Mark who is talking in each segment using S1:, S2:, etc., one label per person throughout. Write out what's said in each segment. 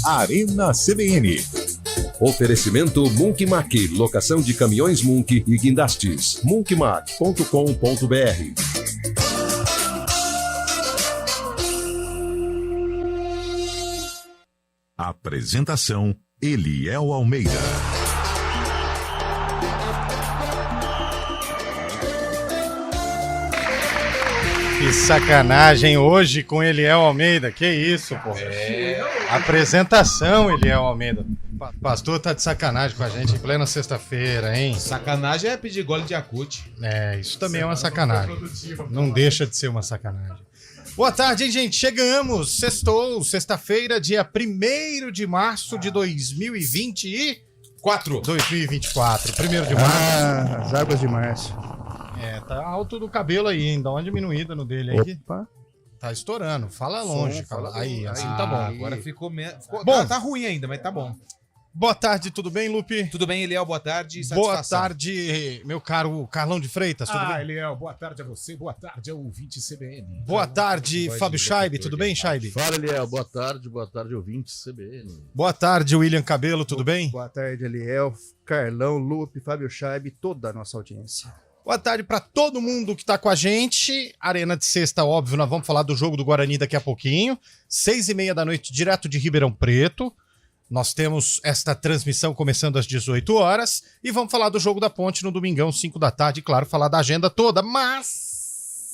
S1: Arena CBN.
S2: Oferecimento Munk Mac, locação de caminhões Munk e guindastes. munkmac.com.br.
S1: Apresentação: Eliel Almeida.
S3: Que sacanagem hoje com Eliel Almeida. Que isso, pô. Apresentação, Eliel Almeida. Pastor tá de sacanagem com a gente em plena sexta-feira, hein?
S4: Sacanagem é pedir gole de Yakult.
S3: É, isso também é uma sacanagem. Não deixa de ser uma sacanagem. Boa tarde, hein, gente? Chegamos. Sextou, sexta-feira, dia 1º de março de 2024. 2024, 1º de março.
S5: As águas de março.
S3: É, tá alto do cabelo aí, hein? Dá uma diminuída no dele aí.
S5: Opa.
S3: Tá estourando. Fala longe,
S5: fala
S3: Aí,
S5: longe.
S3: assim tá bom.
S4: Agora ficou...
S3: Bom.
S4: Tá ruim ainda, mas tá bom.
S3: Boa tarde, tudo bem, Lupe?
S4: Tudo bem, Eliel? Boa tarde.
S3: Boa
S4: Satisfação.
S3: tarde, meu caro Carlão de Freitas, tudo bem?
S6: Eliel, boa tarde a você, boa tarde ao ouvinte CBN.
S3: Boa tarde, Fábio Scheibe, tudo bem, Scheibe?
S7: Fala, Eliel. Boa tarde, ouvintes CBN.
S3: Boa tarde, William Cabelo, tudo bem?
S5: Boa tarde, Eliel, Carlão, Lupe, Fábio Scheibe, toda a nossa audiência.
S3: Boa tarde para todo mundo que tá com a gente. Arena de sexta, óbvio, nós vamos falar do jogo do Guarani daqui a pouquinho. 6h30 da noite, direto de Ribeirão Preto. Nós temos esta transmissão começando às 18 horas. E vamos falar do jogo da Ponte no domingão, 5 da tarde. E claro, falar da agenda toda. Mas...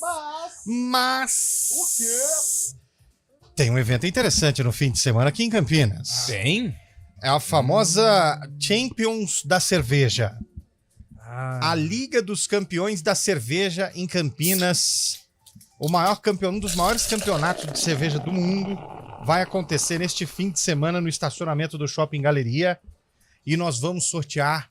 S3: O quê? Tem um evento interessante no fim de semana aqui em Campinas.
S4: Tem?
S3: É a famosa Champions da Cerveja. A Liga dos Campeões da Cerveja em Campinas, um dos maiores campeonatos de cerveja do mundo, vai acontecer neste fim de semana no estacionamento do Shopping Galeria e nós vamos sortear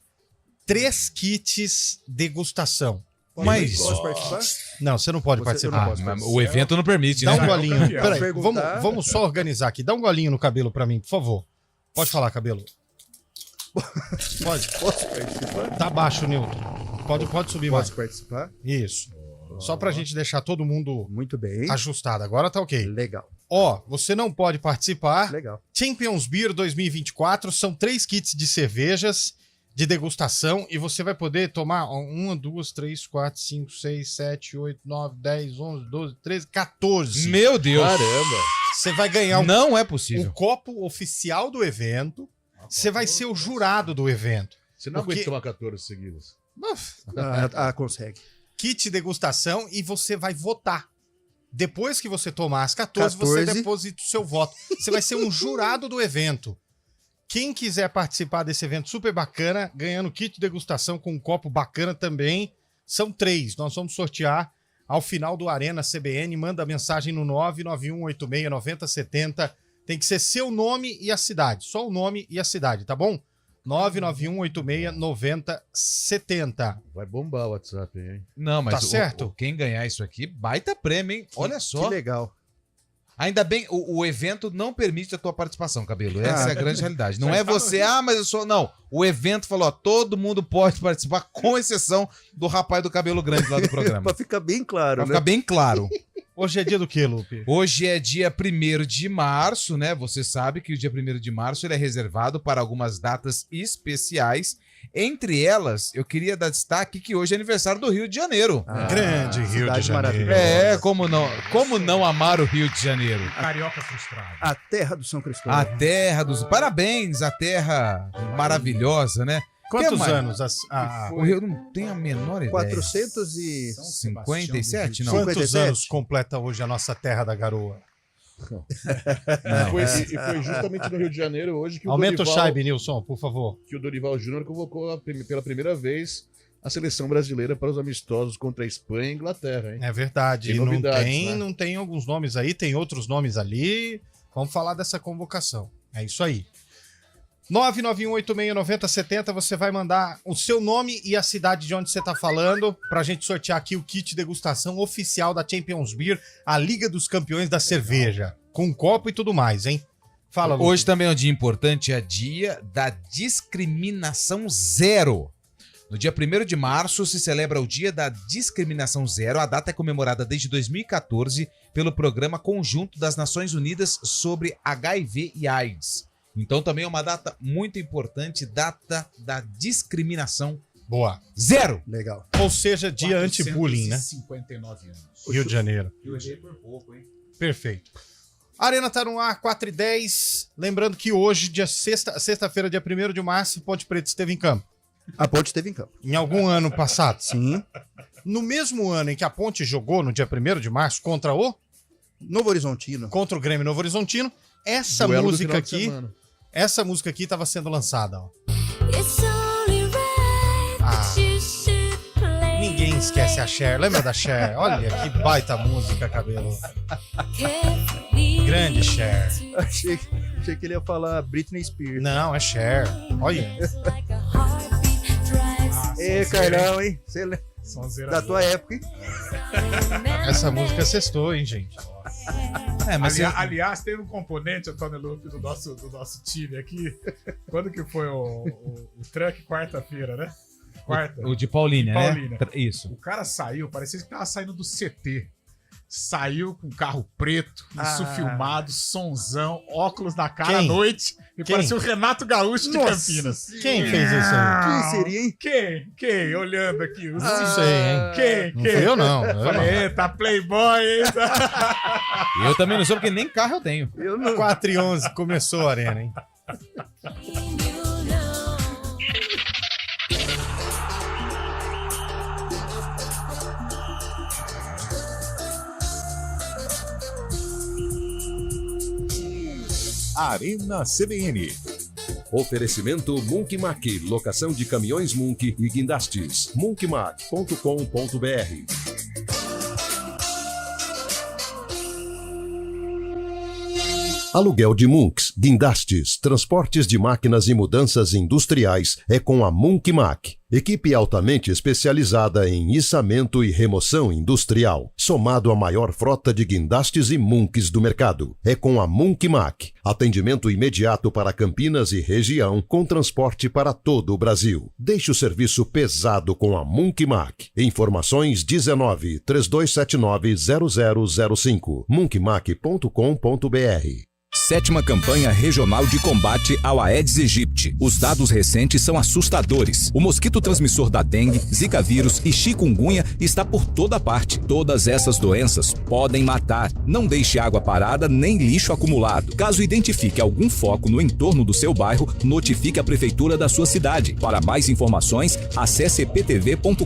S3: 3 kits degustação.
S5: Posso participar?
S3: Não, você não pode participar.
S4: Mas o evento não permite,
S3: Dá
S4: né?
S3: um golinho. Peraí,
S5: Perguntar.
S3: vamos só organizar aqui. Dá um golinho no cabelo pra mim, por favor. Pode falar, cabelo. Pode.
S5: Posso participar?
S3: Tá baixo, Nilton. Pode subir mais.
S5: Posso participar?
S3: Isso. Só pra gente deixar todo mundo
S5: Muito bem.
S3: ajustado. Agora tá ok.
S5: Legal,
S3: Ó, você não pode participar.
S5: legal.
S3: Champions Beer 2024 são 3 kits de cervejas de degustação e você vai poder tomar 1, 2, 3, 4, 5, 6, 7, 8, 9, 10, 11, 12, 13, 14.
S4: Meu Deus.
S7: Caramba.
S3: Você vai ganhar
S4: Não é
S3: um
S4: possível.
S3: copo oficial do evento. Você vai ser o jurado do evento.
S7: Você não
S3: Porque-
S7: aguenta tomar 14 seguidas.
S5: Consegue.
S3: Kit degustação e você vai votar. Depois que você tomar as 14, você
S5: 14.
S3: deposita o seu voto. Você vai ser um jurado do evento. Quem quiser participar desse evento super bacana, ganhando kit degustação com um copo bacana também, são 3. Nós vamos sortear ao final do Arena CBN. Manda mensagem no 991869070. Tem que ser seu nome e a cidade. Só o nome e a cidade, tá bom? 991869070.
S7: Vai bombar o WhatsApp, hein?
S4: Não, mas
S3: Tá certo?
S4: quem ganhar isso aqui, baita prêmio, hein? Olha só.
S5: Que legal.
S4: Ainda bem, o evento não permite a tua participação, Cabelo. Essa é a grande realidade. Não é você, mas eu sou... Não, o evento falou, ó, todo mundo pode participar, com exceção do rapaz do cabelo grande lá do programa.
S5: Pra ficar bem claro,
S4: Pra
S5: né?
S4: ficar bem claro.
S3: Hoje é dia do quê, Lupe?
S4: Hoje é dia 1º de março, né? Você sabe que o dia 1º de março ele é reservado para algumas datas especiais. Entre elas, eu queria dar destaque que hoje é aniversário do Rio de Janeiro.
S3: Grande Rio de
S5: cidade
S3: Janeiro.
S5: maravilhosa.
S4: É, como não amar o Rio de Janeiro?
S6: Carioca frustrado.
S5: A terra do São Cristóvão.
S4: A terra dos... Parabéns, a terra maravilhosa, né?
S3: Quantos
S4: mais?
S3: anos?
S4: O Rio não tem a menor ideia.
S5: 457?
S4: 57? Não.
S3: Quantos
S5: 57?
S3: anos completa hoje a nossa terra da garoa?
S7: E foi justamente no Rio de Janeiro hoje que
S3: Aumenta o
S7: Dorival,
S3: Scheibe, Nilson, por favor.
S7: que o Dorival Júnior convocou pela primeira vez a seleção brasileira para os amistosos contra a Espanha e a Inglaterra, hein?
S3: É verdade.
S7: Tem
S3: Não
S7: novidades,
S3: tem,
S7: né?
S3: não tem alguns nomes aí, tem outros nomes ali. Vamos falar dessa convocação. É isso aí. 991869070, você vai mandar o seu nome e a cidade de onde você está falando pra gente sortear aqui o kit degustação oficial da Champions Beer, a Liga dos Campeões da Cerveja, com copo e tudo mais, hein? Fala, Lupe.
S4: Hoje também é um dia importante, é dia da discriminação zero. No dia 1º de março se celebra o Dia da Discriminação Zero. A data é comemorada desde 2014 pelo Programa Conjunto das Nações Unidas sobre HIV e AIDS. Então também é uma data muito importante, data da discriminação
S3: Boa.
S4: zero.
S5: Legal.
S3: Ou seja, dia anti-bullying, né?
S6: 59 anos.
S3: Rio de Janeiro.
S4: Eu errei por pouco, hein?
S3: Perfeito. A Arena tá no ar, 4h10. Lembrando que hoje, sexta-feira, dia 1º de março, Ponte Preta esteve em campo.
S5: A Ponte esteve em campo.
S3: Em algum ano passado.
S5: Sim.
S3: No mesmo ano em que a Ponte jogou, no dia 1º de março, contra o
S5: Horizontino.
S3: Grêmio Novo Horizontino, essa
S7: Duelo do
S3: música
S7: final de
S3: aqui,
S7: semana.
S3: essa música aqui estava sendo lançada, ó. Ninguém esquece a Cher. Lembra da Cher? Olha que baita música, cabelo. Grande Cher.
S5: Achei que ele ia falar Britney Spears.
S3: Não, é Cher. Olha.
S5: Ê, Carlão, hein?
S6: Sonzeira
S5: Da tua época, hein?
S3: Essa música cestou, hein, gente?
S4: Mas
S6: aliás, tem um componente, Antônio Lupe, do nosso time aqui. Quando que foi o truck? Quarta-feira, né? Quarta.
S4: o de Paulínia,
S6: Paulínia.
S4: né? Isso.
S6: O cara saiu, parecia que tava saindo do CT. Saiu com carro preto, isso filmado, sonzão, óculos na cara à
S3: Quem?
S6: noite. E
S3: Quem?
S6: parecia o Renato Gaúcho de Campinas.
S3: Quem fez isso aí?
S5: Quem seria, hein?
S6: Quem? Olhando aqui. Os
S3: Não sei, hein?
S6: Quem?
S3: Não fui eu, não. Eu
S6: Falei,
S3: não.
S6: eita, playboy, hein?
S4: Eu também não sou, porque nem carro eu tenho.
S5: Eu não.
S3: 4h11, começou a Arena, hein?
S1: Arena CBN.
S2: Oferecimento Munk Mac, locação de caminhões Munk e guindastes. munkmac.com.br. Aluguel de Munks, guindastes, transportes de máquinas e mudanças industriais é com a Munk Mac. Equipe altamente especializada em içamento e remoção industrial, somado à maior frota de guindastes e Munks do mercado. É com a Munk Mac. Atendimento imediato para Campinas e região, com transporte para todo o Brasil. Deixe o serviço pesado com a Munk Mac. Informações 19 3279 0005. munkmac.com.br.
S8: 7ª Campanha Regional de Combate ao Aedes aegypti. Os dados recentes são assustadores. O mosquito transmissor da dengue, zika vírus e chikungunya está por toda parte. Todas essas doenças podem matar. Não deixe água parada nem lixo acumulado. Caso identifique algum foco no entorno do seu bairro, notifique a prefeitura da sua cidade. Para mais informações, acesse eptv.com.br.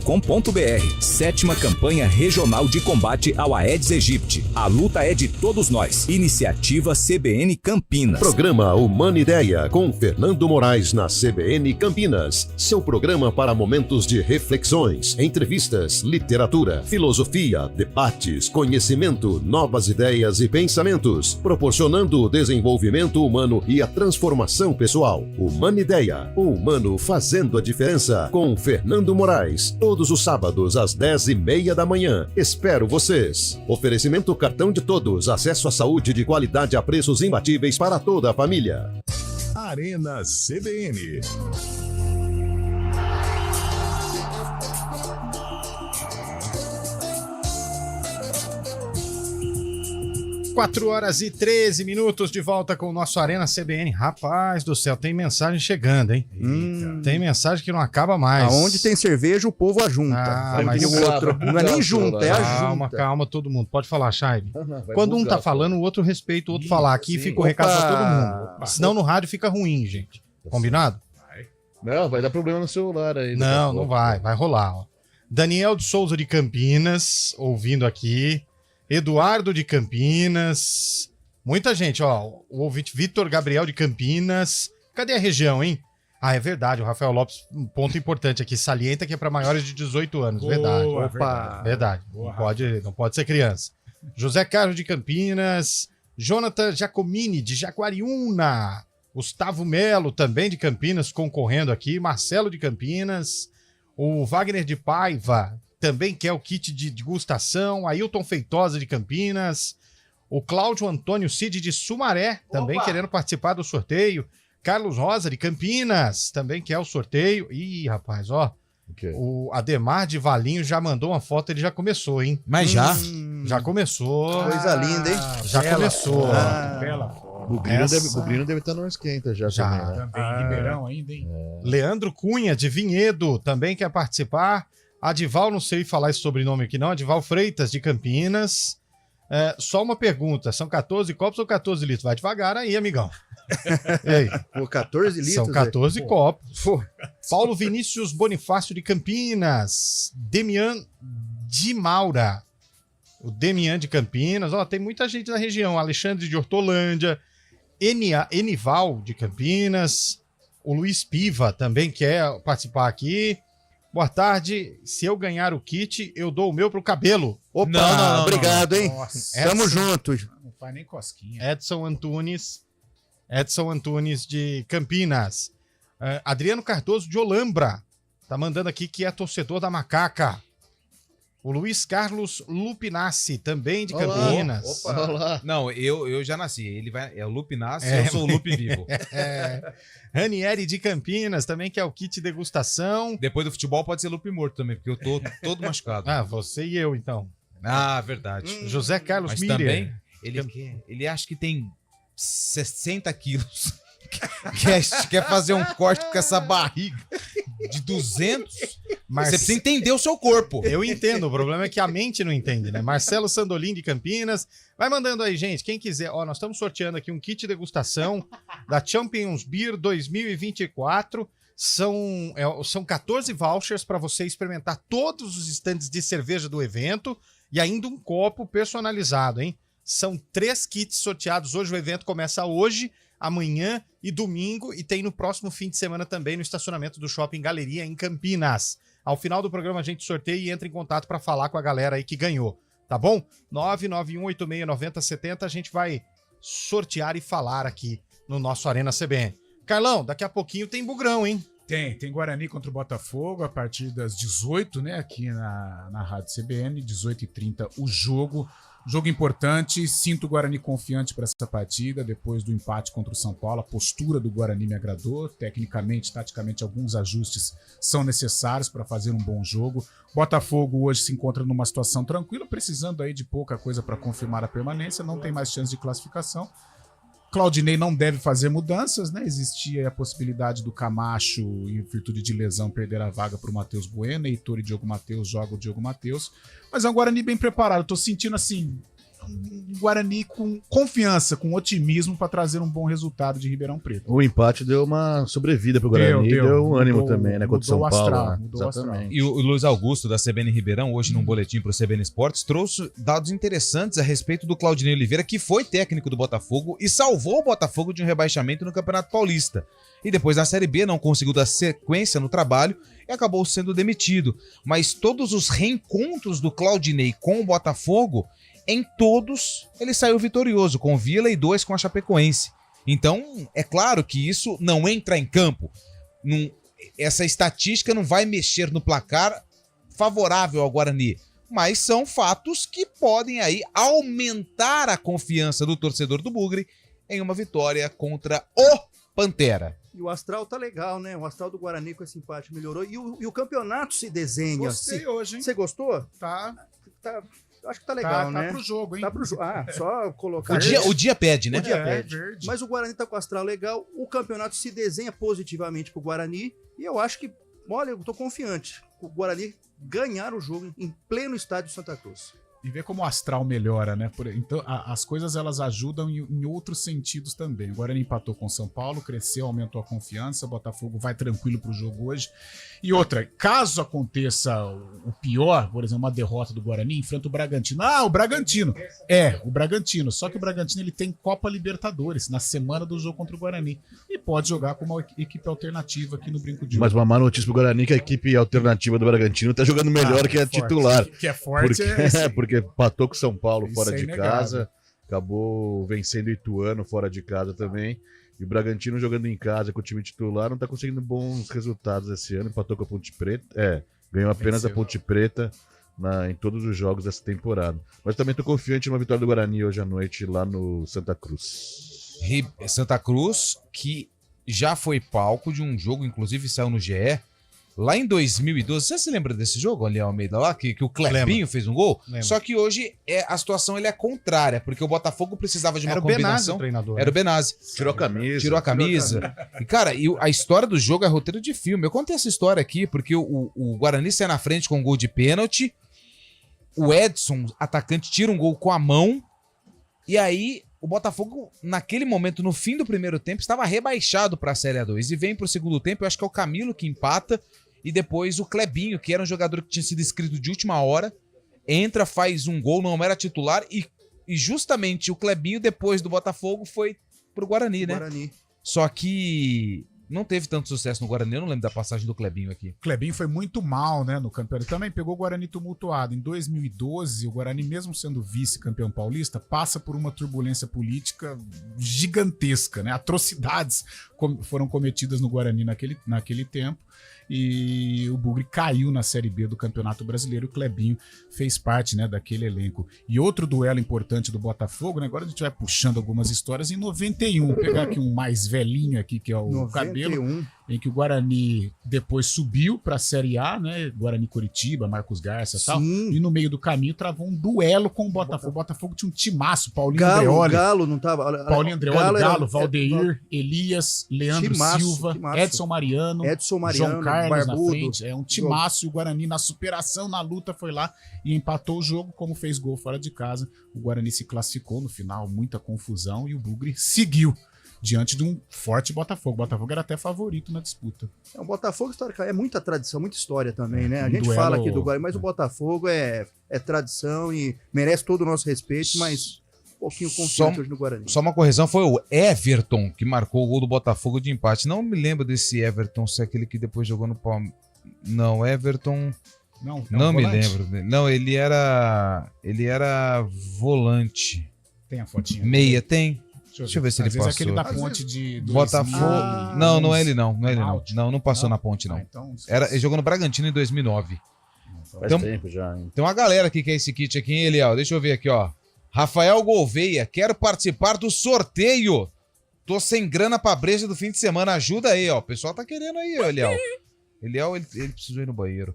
S8: 7ª Campanha Regional de Combate ao Aedes aegypti. A luta é de todos nós. Iniciativa CBN Campinas.
S2: Programa Humana Ideia com Fernando Moraes na CBN Campinas. Seu programa para momentos de reflexões, entrevistas, literatura, filosofia, debates, conhecimento, novas ideias e pensamentos, proporcionando o desenvolvimento humano e a transformação pessoal. Humana Ideia, o humano fazendo a diferença, com Fernando Moraes, todos os sábados às 10h30 da manhã. Espero vocês. Oferecimento Cartão de Todos, acesso à saúde de qualidade a preços imbatíveis para toda a família.
S1: Arena CBN.
S3: Quatro horas e 13 minutos de volta com o nosso Arena CBN. Rapaz do céu, tem mensagem chegando, hein? Tem mensagem que não acaba mais.
S5: Aonde tem cerveja, o povo ajunta.
S3: Ah,
S5: Sabe
S3: mas
S5: que o outro. Não é nem junta, é
S3: Calma,
S5: ajunta.
S3: calma, todo mundo. Pode falar, Chay.
S7: Vai
S3: Quando um
S7: bugar,
S3: tá falando, o outro respeita o outro falar. Aqui
S7: sim.
S3: fica o recado pra todo
S5: Opa.
S3: mundo. Senão no rádio fica ruim, gente. Combinado?
S7: Não, vai dar problema no celular aí. daqui a
S3: Não,
S7: pouco.
S3: não vai rolar. Ó. Daniel de Souza de Campinas, ouvindo aqui. Eduardo de Campinas. Muita gente, ó. O ouvinte Vitor Gabriel de Campinas. Cadê a região, hein? Ah, é verdade. O Rafael Lopes, um ponto importante aqui, salienta que é para maiores de 18 anos. Verdade.
S6: Boa,
S5: Opa.
S3: Verdade.
S6: Boa,
S3: Não pode ser criança. José Carlos de Campinas. Jonathan Giacomini de Jaguariúna. Gustavo Melo, também de Campinas, concorrendo aqui. Marcelo de Campinas. O Wagner de Paiva também quer o kit de degustação. Ailton Feitosa de Campinas. O Cláudio Antônio Cid de Sumaré, também querendo participar do sorteio. Carlos Rosa de Campinas, também quer o sorteio. Ih, rapaz, ó.
S7: Ok.
S3: O Ademar de Valinho já mandou uma foto, ele já começou, hein?
S4: Mas já?
S3: Já começou.
S5: Coisa linda, hein?
S3: Já
S6: Bela
S3: começou.
S6: foto, bela foto.
S7: Bugrino deve estar no esquenta já.
S3: Já.
S7: Também, né?
S6: Também Ribeirão ainda, hein?
S3: Leandro Cunha, de Vinhedo, também quer participar. Adival, não sei falar esse sobrenome aqui não. Adival Freitas, de Campinas. Só uma pergunta, são 14 copos ou 14 litros? Vai devagar aí, amigão. Ei,
S5: Pô, 14 litros.
S3: são 14 copos.
S5: Pô,
S3: Paulo Vinícius Bonifácio, de Campinas. Demian de Maura. O Demian de Campinas. Ó, tem muita gente da região. Alexandre de Hortolândia. Enival de Campinas. O Luiz Piva também quer participar aqui. Boa tarde. Se eu ganhar o kit, eu dou o meu pro Cabelo.
S5: Opa,
S4: Não.
S5: obrigado, hein?
S6: Nossa,
S5: Tamo juntos.
S6: não faz nem cosquinha.
S3: Edson Antunes de Campinas. Adriano Cardoso de Olambra. Tá mandando aqui que é torcedor da Macaca. O Luiz Carlos Lupinassi, também de
S7: Olá.
S3: Campinas.
S7: Olha lá.
S4: Não, eu já nasci. Ele é o Lupinassi, eu sou o Lupe vivo.
S3: Ranieri de Campinas, também que é o kit degustação.
S4: Depois do futebol pode ser Lupe morto também, porque eu tô todo machucado.
S3: Você e eu, então.
S4: Verdade.
S3: José Carlos
S4: Mas
S3: Miller.
S4: também, ele acha que tem 60 quilos. Quer fazer um corte com essa barriga de 200. Você precisa entender o seu corpo.
S3: Eu entendo, o problema é que a mente não entende, né? Marcelo Sandolin de Campinas. Vai mandando aí, gente, quem quiser. Ó, nós estamos sorteando aqui um kit degustação da Champions Beer 2024. São 14 vouchers para você experimentar todos os estandes de cerveja do evento e ainda um copo personalizado, hein? São 3 kits sorteados hoje. O evento começa hoje, amanhã e domingo, e tem no próximo fim de semana também no estacionamento do Shopping Galeria em Campinas. Ao final do programa a gente sorteia e entra em contato para falar com a galera aí que ganhou, tá bom? 991869070, a gente vai sortear e falar aqui no nosso Arena CBN. Carlão, daqui a pouquinho tem Bugrão, hein?
S6: Tem Guarani contra o Botafogo a partir das 18, né? Aqui na Rádio CBN, 18h30 o jogo. Jogo importante, sinto o Guarani confiante para essa partida, depois do empate contra o São Paulo. A postura do Guarani me agradou, tecnicamente, taticamente, alguns ajustes são necessários para fazer um bom jogo. Botafogo hoje se encontra numa situação tranquila, precisando aí de pouca coisa para confirmar a permanência, não tem mais chance de classificação. Claudinei não deve fazer mudanças, né? Existia a possibilidade do Camacho, em virtude de lesão, perder a vaga para o Matheus Bueno. Heitor e Diogo Matheus joga o Diogo Matheus. Mas é um Guarani bem preparado. Tô sentindo assim um Guarani com confiança, com otimismo para trazer um bom resultado de Ribeirão Preto.
S7: O empate deu uma sobrevida pro Guarani, deu um ânimo também, né? Contra o São Paulo.
S6: Mudou o astral.
S4: E o Luiz Augusto, da CBN Ribeirão, hoje num boletim pro CBN Esportes, trouxe dados interessantes a respeito do Claudinei Oliveira, que foi técnico do Botafogo e salvou o Botafogo de um rebaixamento no Campeonato Paulista. E depois na Série B não conseguiu dar sequência no trabalho e acabou sendo demitido. Mas todos os reencontros do Claudinei com o Botafogo, em todos ele saiu vitorioso, com o Vila e 2 com a Chapecoense. Então, é claro que isso não entra em campo. Essa estatística não vai mexer no placar favorável ao Guarani, mas são fatos que podem aí aumentar a confiança do torcedor do Bugre em uma vitória contra o Pantera.
S5: E o astral tá legal, né? O astral do Guarani com esse empate melhorou. E o campeonato se desenha.
S6: Gostei hoje, hein?
S5: Você gostou?
S6: Tá
S5: Acho que tá legal, né?
S6: Tá pro jogo, hein?
S5: Tá pro jogo. Só colocar.
S4: O dia pede, né?
S5: O dia pede.
S6: Verde.
S5: Mas o Guarani tá com o astral legal. O campeonato se desenha positivamente pro Guarani. E eu acho que, olha, eu tô confiante. O Guarani ganhar o jogo em pleno estádio Santa Cruz.
S6: E ver como o astral melhora, né? Então, as coisas elas ajudam em outros sentidos também. O Guarani empatou com o São Paulo, cresceu, aumentou a confiança. O Botafogo vai tranquilo pro jogo hoje. E outra, caso aconteça o pior, por exemplo, uma derrota do Guarani, enfrenta o Bragantino. O Bragantino. O Bragantino. Só que o Bragantino ele tem Copa Libertadores na semana do jogo contra o Guarani. E pode jogar como uma equipe alternativa aqui no Brinco de Ouro.
S7: Mas uma má notícia pro Guarani que a equipe alternativa do Bragantino tá jogando melhor que a
S6: forte.
S7: titular.
S6: Que é forte.
S7: Porque empatou com o São Paulo
S6: Isso
S7: fora
S6: é
S7: de
S6: inegável.
S7: casa, acabou vencendo o Ituano fora de casa também. E o Bragantino jogando em casa com o time titular não tá conseguindo bons resultados esse ano. Empatou com a Ponte Preta. Ganhou apenas a Ponte Preta em todos os jogos dessa temporada. Mas também tô confiante numa vitória do Guarani hoje à noite lá no Santa Cruz.
S4: Santa Cruz, que já foi palco de um jogo, inclusive saiu no GE, Lá em 2012, você se lembra desse jogo, ali Almeida, lá, que o Clebinho fez um gol?
S3: Lembro.
S4: Só que hoje a situação ele é contrária, porque o Botafogo precisava de uma
S3: Era o Benazzi
S4: combinação.
S3: o treinador.
S4: Era o Benazzi.
S7: Tirou a camisa.
S4: Tirou a camisa. E, cara, a história do jogo é roteiro de filme. Eu contei essa história aqui porque o Guarani sai na frente com um gol de pênalti. O Edson, atacante, tira um gol com a mão. E aí, o Botafogo, naquele momento, no fim do primeiro tempo, estava rebaixado para a Série A2. E vem pro segundo tempo, eu acho que é o Camilo que empata. E depois o Clebinho, que era um jogador que tinha sido inscrito de última hora, entra, faz um gol, não era titular. E justamente o Clebinho, depois do Botafogo, foi pro Guarani, né?
S5: Guarani.
S4: Só que não teve tanto sucesso no Guarani. Eu não lembro da passagem do Clebinho aqui.
S6: O Clebinho foi muito mal, né, no campeonato. Ele também pegou o Guarani tumultuado. Em 2012, o Guarani, mesmo sendo vice-campeão paulista, passa por uma turbulência política gigantesca, né? Atrocidades foram cometidas no Guarani naquele tempo. E o Bugre caiu na Série B do Campeonato Brasileiro. O Clebinho fez parte, né, daquele elenco. E outro duelo importante do Botafogo, né, agora a gente vai puxando algumas histórias. Em 91, vou pegar aqui um mais velhinho aqui, que é o
S5: 91.
S6: Cabelo, em que o Guarani depois subiu para a Série A, né, Guarani Curitiba, Marcos Garça e tal.
S5: Sim.
S6: E no meio do caminho travou um duelo com o Botafogo. O Botafogo tinha um timaço, Paulinho
S5: Galo,
S6: Andreoli.
S5: Galo não tava.
S6: Paulinho Andreoli, Galo,
S5: era-
S6: Valdeir, Elias, Leandro
S5: Timaço,
S6: Silva,
S5: timaço.
S6: Edson Mariano,
S5: Edson Mariano,
S6: João Carlos
S5: Barbudo.
S6: na frente. É um timaço. E o Guarani, na superação, na luta, foi lá e empatou o jogo. Como fez gol fora de casa, o Guarani se classificou no final, muita confusão. E o Bugre seguiu diante de um forte Botafogo. O Botafogo era até favorito na disputa.
S5: O Botafogo, historicamente, é muita tradição, muita história também, né? A
S6: Um
S5: gente
S6: duelo-
S5: fala aqui do Guarani, mas o Botafogo é tradição e merece todo o nosso respeito, mas um pouquinho confiante hoje no Guarani.
S4: Só uma correção, foi o Everton que marcou o gol do Botafogo de empate. Não me lembro desse Everton, se é aquele que depois jogou no Palmeiras. Não, Everton...
S6: Não,
S4: Não me
S6: volante?
S4: lembro dele. Não, ele era volante.
S6: Tem a fotinha.
S4: Meia, tem. Deixa eu ver se ele
S6: Às vezes é
S4: passou.
S6: aquele da
S5: Às
S6: ponte de...
S4: Botafogo.
S6: 2011.
S4: Não, não é ele não. Não é ele não.
S6: Náutico.
S4: Não, não passou
S6: Não?
S4: na ponte, não.
S6: Ah, então,
S4: Ele jogou no Bragantino em 2009.
S7: Faz
S4: Então-
S7: tempo já, hein?
S4: Tem uma galera aqui que é esse kit aqui, hein, Eliel? Deixa eu ver aqui, ó. Rafael Gouveia, quero participar do sorteio. Tô sem grana pra breja do fim de semana. Ajuda aí, ó. O pessoal tá querendo aí, ó, Eliel. Eliel, ele precisou ir no banheiro.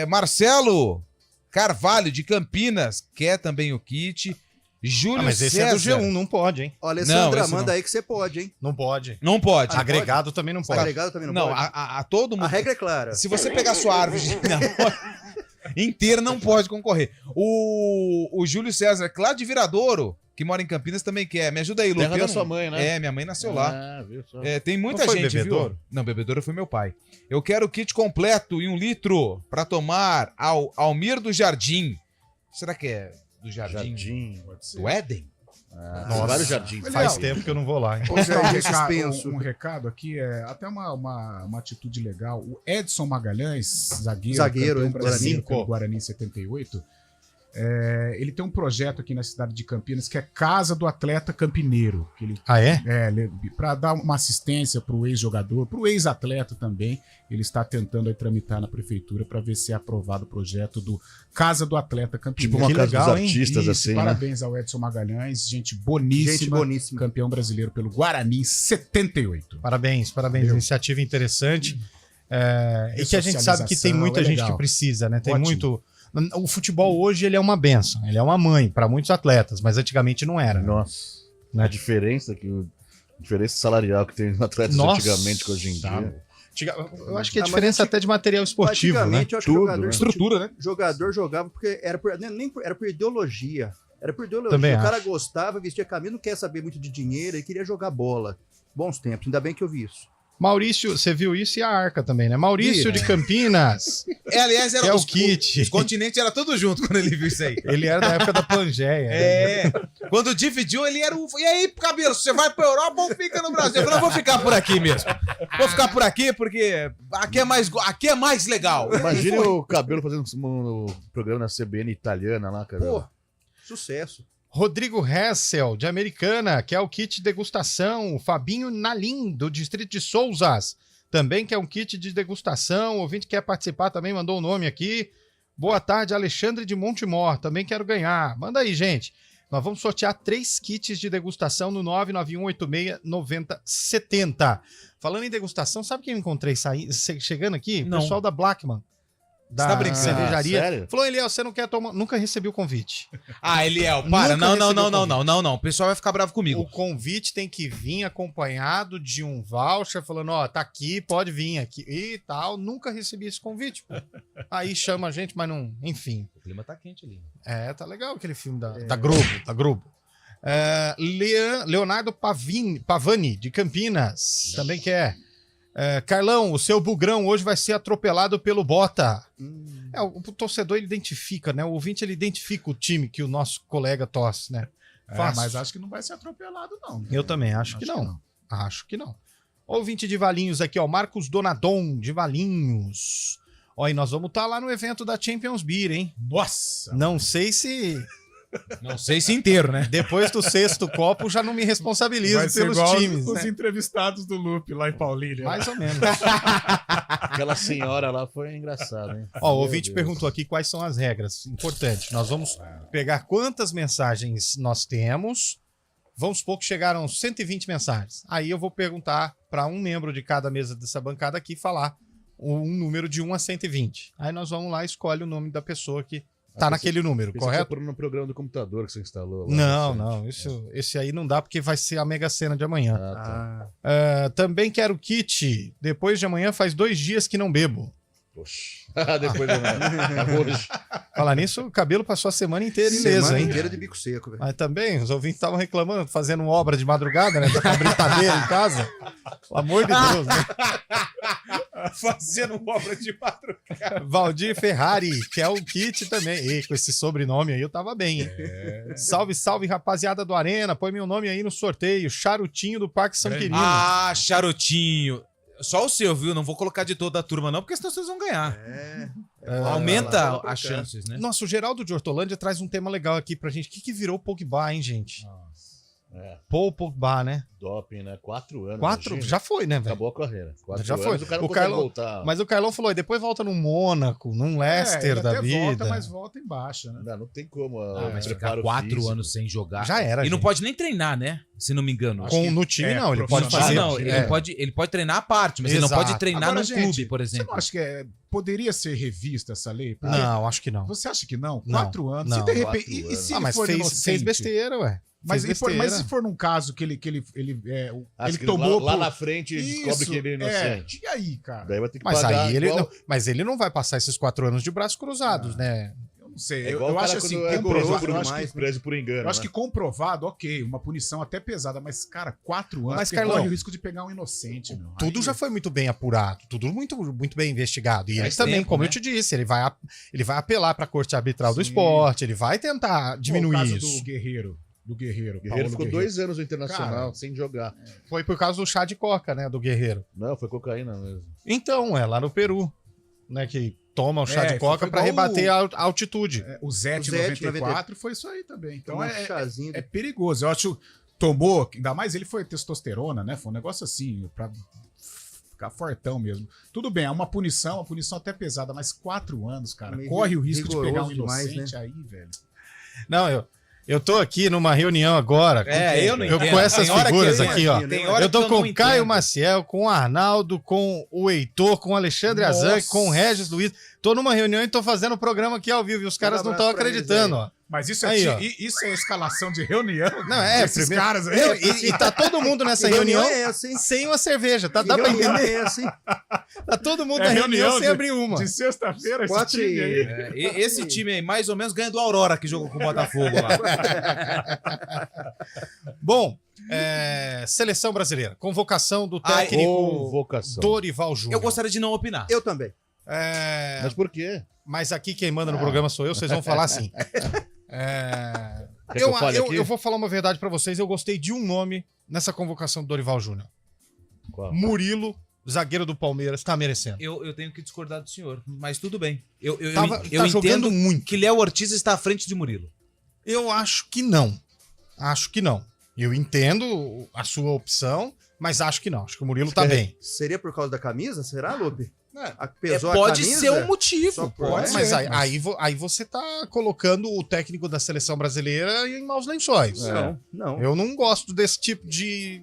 S4: Marcelo Carvalho, de Campinas, quer também o kit. Júlio
S3: Mas esse
S4: César.
S3: é do G1, não pode, hein?
S5: Ó, Alessandra,
S4: Não, esse
S5: manda
S4: não.
S5: aí que você pode, hein?
S3: Não pode.
S4: Não pode.
S3: Agregado também não pode.
S5: Agregado também não,
S4: Não,
S5: pode.
S4: a todo mundo.
S5: A regra é clara.
S4: Se você pegar sua árvore inteira, não pode concorrer. O Júlio César, que lá de Viradouro, que mora em Campinas, também quer. Me ajuda aí,
S7: Terra
S4: Luciano.
S7: da sua mãe, né?
S4: É, minha mãe nasceu lá.
S7: Ah, viu só.
S4: É, tem muita
S3: Não foi
S4: gente,
S3: Bebedouro?
S4: viu? Não, Bebedouro foi meu pai. Eu quero o kit completo e 1 litro pra tomar ao Almir do Jardim. Será que é do Jardim?
S7: Jardim.
S4: Do Éden?
S3: Nossa.
S7: Vários jardins.
S3: Faz tempo que eu não vou lá, hein?
S6: Posso dar
S5: Jardim suspenso.
S6: um recado aqui, até uma atitude legal. O Edson Magalhães, zagueiro
S5: Zagueiro,
S6: campeão brasileiro
S3: Guarani.
S6: pelo Guarani em 78, ele tem um projeto aqui na cidade de Campinas que é Casa do Atleta Campineiro. Que ele,
S3: Ah, é?
S6: para dar uma assistência para o ex-jogador, para o ex-atleta também. Ele está tentando aí tramitar na prefeitura para ver se é aprovado o projeto do Casa do Atleta Campineiro.
S7: Tipo uma
S3: Que
S7: casa
S3: legal,
S7: dos
S3: hein?
S7: artistas,
S6: Isso,
S7: assim, né?
S6: parabéns ao Edson Magalhães, gente boníssima,
S5: Gente boníssima.
S6: campeão brasileiro pelo Guarani em 78.
S3: Parabéns,
S6: Valeu.
S3: iniciativa interessante. E que a gente sabe que tem
S6: Socialização,
S3: muita gente
S6: legal.
S3: que precisa, né? Tem
S6: Ótimo.
S3: muito. O futebol hoje ele é uma benção, ele é uma mãe para muitos atletas, mas antigamente não era.
S7: Nossa.
S3: Né?
S7: A diferença diferença salarial que tem nos atletas
S3: Nossa,
S7: antigamente que hoje em
S3: sabe?
S7: dia.
S3: Eu acho que a
S5: mas
S3: diferença até de material esportivo, né?
S5: Antigamente, eu acho que
S7: Tudo,
S5: jogador,
S7: né?
S4: Estrutura, né?
S5: jogador jogava porque era por, nem por- era por ideologia. Era por ideologia.
S3: Também
S5: o cara
S3: acho.
S5: gostava, vestia camisa, não quer saber muito de dinheiro, ele queria jogar bola. Bons tempos, ainda bem que eu vi isso.
S3: Maurício, você viu isso e a Arca também, né? Maurício de Campinas,
S4: Aliás,
S3: que é o kit.
S4: Os continentes eram tudo junto quando ele viu isso aí.
S3: Ele era da época da Pangeia. né?
S4: É. Quando dividiu, ele era o. E aí, Cabelo, você vai pra Europa ou fica no Brasil? Eu falei, não, vou ficar por aqui mesmo. Vou ficar por aqui porque aqui é mais legal.
S7: Imagina o Cabelo fazendo um programa na CBN italiana lá, cara.
S5: Pô, sucesso.
S3: Rodrigo Hessel, de Americana, que é o kit degustação. Fabinho Nalim, do Distrito de Souzas, também que é um kit de degustação. O ouvinte quer participar também, mandou o nome aqui. Boa tarde, Alexandre de Montemor, também quero ganhar. Manda aí, gente. Nós vamos sortear 3 kits de degustação no 991869070. Falando em degustação, sabe quem eu encontrei chegando aqui?
S4: Não.
S3: O pessoal da Blackman. Da
S4: tá brincando?
S3: cervejaria.
S7: Sério?
S3: Falou, Eliel, você não quer tomar... Nunca recebi o convite.
S4: Ah, Eliel, para.
S3: Nunca recebi o convite.
S4: Não. O pessoal vai ficar bravo comigo.
S3: O convite tem que vir acompanhado de um voucher falando, ó, tá aqui, pode vir aqui e tal. Nunca recebi esse convite, pô. Aí chama a gente, mas não... Enfim.
S4: O clima tá quente ali.
S3: Tá legal aquele filme da Globo. Leonardo Pavani, de Campinas, também quer. Carlão, o seu bugrão hoje vai ser atropelado pelo Bota. O torcedor ele identifica, né? O ouvinte ele identifica o time que o nosso colega torce, né?
S6: Mas acho que não vai ser atropelado, não.
S3: Eu também acho que não. Acho que não. Ouvinte de Valinhos aqui, ó. Marcos Donadon, de Valinhos. Ó, e nós vamos estar lá no evento da Champions Beer, hein?
S6: Nossa!
S3: Não sei se
S4: inteiro, né?
S3: depois do 6º copo já não me responsabilizo
S6: Vai ser
S3: pelos
S6: igual
S3: times,
S6: os
S3: né?
S6: entrevistados do Lupe lá em Paulínia.
S3: Mais ou menos.
S7: Aquela senhora lá foi engraçada, hein?
S3: Ó, o ouvinte perguntou aqui quais são as regras. Importante. Nós vamos pegar quantas mensagens nós temos. Vamos supor que chegaram 120 mensagens. Aí eu vou perguntar para um membro de cada mesa dessa bancada aqui falar um número de 1 a 120. Aí nós vamos lá e escolhe o nome da pessoa que tá naquele número, correto?
S7: No programa do computador que você instalou. Lá,
S3: Não. Esse aí não dá porque vai ser a Mega Sena de amanhã. Também quero kit. Depois de amanhã faz 2 dias que não bebo.
S7: Poxa. Depois hoje.
S3: Falar nisso, o Cabelo passou a semana inteira ileso,
S5: Semana
S3: hein?
S5: inteira de bico seco, velho.
S3: Mas também, os ouvintes estavam reclamando, fazendo obra de madrugada, né? Com a britadeira em casa. Pelo amor de Deus, né?
S4: Fazendo obra de madrugada.
S3: Valdir Ferrari, que é o kit também. E com esse sobrenome aí eu tava bem, hein? Salve, salve, rapaziada do Arena. Põe meu nome aí no sorteio. Charutinho do Parque São Quirino.
S4: Ah, charutinho. Só o seu, viu? Não vou colocar de toda a turma, não, porque senão vocês vão ganhar. Aumenta as chances, né?
S3: Nossa, o Geraldo de Hortolândia traz um tema legal aqui pra gente. O que virou Pogba, hein, gente? Paul Pogba, né?
S7: Doping, né? 4 anos.
S3: 4?
S7: Imagina.
S3: Já foi, né, velho?
S7: Acabou a carreira. 4
S3: Já
S7: anos,
S3: foi.
S7: o cara não
S3: O
S7: consegue
S3: Carlão-
S7: voltar.
S3: Mas o Carlão falou, e depois volta no Mônaco, num Leicester
S6: ele
S3: da
S6: até
S3: vida.
S6: volta, mas volta em baixa, né?
S7: Não tem como.
S4: Mas ficar
S7: preparo
S4: 4
S7: físico.
S4: anos sem jogar.
S3: Já era,
S4: E não
S3: gente.
S4: pode nem treinar, né? Se não me engano.
S3: No time, não. Ele pode
S6: profissional.
S3: fazer.
S4: Não, ele pode treinar à parte, mas ele não
S3: Exato.
S4: pode treinar
S6: Agora,
S4: num
S6: gente,
S4: clube, por
S6: Você
S4: exemplo.
S6: não acha que poderia ser revista essa lei? Porque
S3: Não, acho que não.
S6: Você acha que não?
S3: Não,
S6: 4 anos.
S3: não.
S6: Se de repente.
S7: 4
S6: E
S7: anos.
S6: se
S3: Ah,
S6: ele
S3: mas
S6: for
S3: fez
S6: inocente?
S3: besteira, ué.
S6: Mas,
S3: Fez
S6: mas
S3: besteira.
S6: se for num caso que ele
S7: Acho que
S6: tomou.
S7: lá
S6: por-
S7: na frente descobre
S6: Isso,
S7: que ele é inocente.
S6: E aí, cara?
S7: Daí vai ter que
S3: Mas
S7: pagar.
S3: aí ele
S7: igual-
S3: não, mas ele não vai passar esses 4 anos de braços cruzados, né?
S6: Eu não sei.
S7: É
S6: Eu,
S7: igual o
S6: eu
S7: cara
S6: acho assim,
S7: quando é
S6: comprovado.
S7: preso por
S6: Eu acho
S5: demais,
S6: que,
S7: preso por engano.
S6: eu acho
S7: né?
S6: que comprovado, ok, uma punição até pesada, mas, cara, 4 anos.
S3: Mas,
S6: porque
S3: Carlão,
S6: corre o risco de pegar um inocente, meu.
S3: Tudo
S6: Aí-
S3: já foi muito bem apurado, tudo muito bem investigado. E ele
S4: Faz
S3: também,
S4: tempo,
S3: como
S4: né?
S3: eu te disse, ele vai apelar para a Corte Arbitral do
S6: Sim.
S3: Esporte, ele vai tentar
S6: Pô,
S3: diminuir
S6: o caso
S3: isso.
S6: do Guerreiro.
S7: O Guerreiro
S6: Paulo
S7: ficou
S6: Guerreiro.
S7: 2 anos no Internacional
S6: Cara,
S7: sem jogar.
S3: Foi por causa do chá de coca, né, do Guerreiro.
S7: Não, foi cocaína mesmo.
S3: Então, lá no Peru, né, que toma o chá de
S6: foi
S3: coca para
S6: igual
S3: rebater a altitude.
S6: O Zete
S5: O Zete
S6: 94 foi isso aí também. Então
S5: Tomar um chazinho.
S6: é perigoso. Eu acho tomou, ainda mais ele foi testosterona, né? Foi um negócio assim, pra ficar fortão mesmo. Tudo bem, é uma punição até pesada, mas 4 anos, cara.
S5: Meio
S6: Corre o risco de pegar um
S5: rigoroso demais,
S6: inocente
S5: né?
S6: aí, velho.
S3: Não, eu tô aqui numa reunião agora.
S4: Eu não
S3: Eu
S4: entendo.
S3: com essas
S4: Tem hora que
S3: figuras
S4: eu-
S3: aqui, ó.
S4: tem hora
S3: Eu tô
S4: que
S3: com
S4: não
S3: o Caio
S4: entendo.
S3: Maciel, com o Arnaldo, com o Heitor, com o Alexandre Azan, com o Regis Luiz. Tô numa reunião e tô fazendo o programa aqui ao vivo e os caras não estão
S5: abraço pra eles
S3: acreditando, ó.
S6: Mas isso
S3: Aí, ó.
S6: isso é escalação de reunião?
S3: Não,
S6: Esses
S3: primeiro-
S6: caras aí.
S3: Não, e tá todo mundo nessa
S5: Que
S3: reunião
S5: é essa, hein?
S3: sem uma cerveja, tá?
S5: Que
S3: Dá pra
S5: reunião
S3: entender?
S5: é essa, hein?
S3: Tá todo mundo
S6: É
S3: na reunião
S6: reunião
S3: sem
S6: de-
S3: abrir uma.
S6: De sexta-feira, esse
S5: 4
S6: time aí.
S4: Esse time aí, mais ou menos, ganha do Aurora, que jogou com o Botafogo lá.
S3: Bom, seleção brasileira. Convocação do técnico
S7: Convocação.
S3: Dorival Júnior.
S4: Eu gostaria de não opinar.
S5: Eu também.
S7: Mas por quê?
S3: Mas aqui quem manda no programa sou eu, vocês vão falar assim.
S7: Quer que eu fale aqui?
S3: Eu vou falar uma verdade pra vocês. Eu gostei de um nome nessa convocação do Dorival Júnior.
S7: Qual?
S3: Murilo, zagueiro do Palmeiras, tá merecendo.
S4: Eu tenho que discordar do senhor, mas tudo bem. Eu
S3: Tá jogando
S4: entendo
S3: muito.
S4: que Léo Ortiz está à frente de Murilo.
S3: Eu acho que não. Acho que não. Eu entendo a sua opção, mas acho que não. Acho que o Murilo tá bem.
S5: Seria por causa da camisa? Será, Lupe? Pesou a
S4: Pode
S5: camisa?
S4: ser um motivo.
S5: Só por-
S4: Pode
S3: Mas
S4: ser.
S3: aí você tá colocando o técnico da seleção brasileira em maus lençóis.
S5: Não.
S3: Eu não gosto desse tipo de.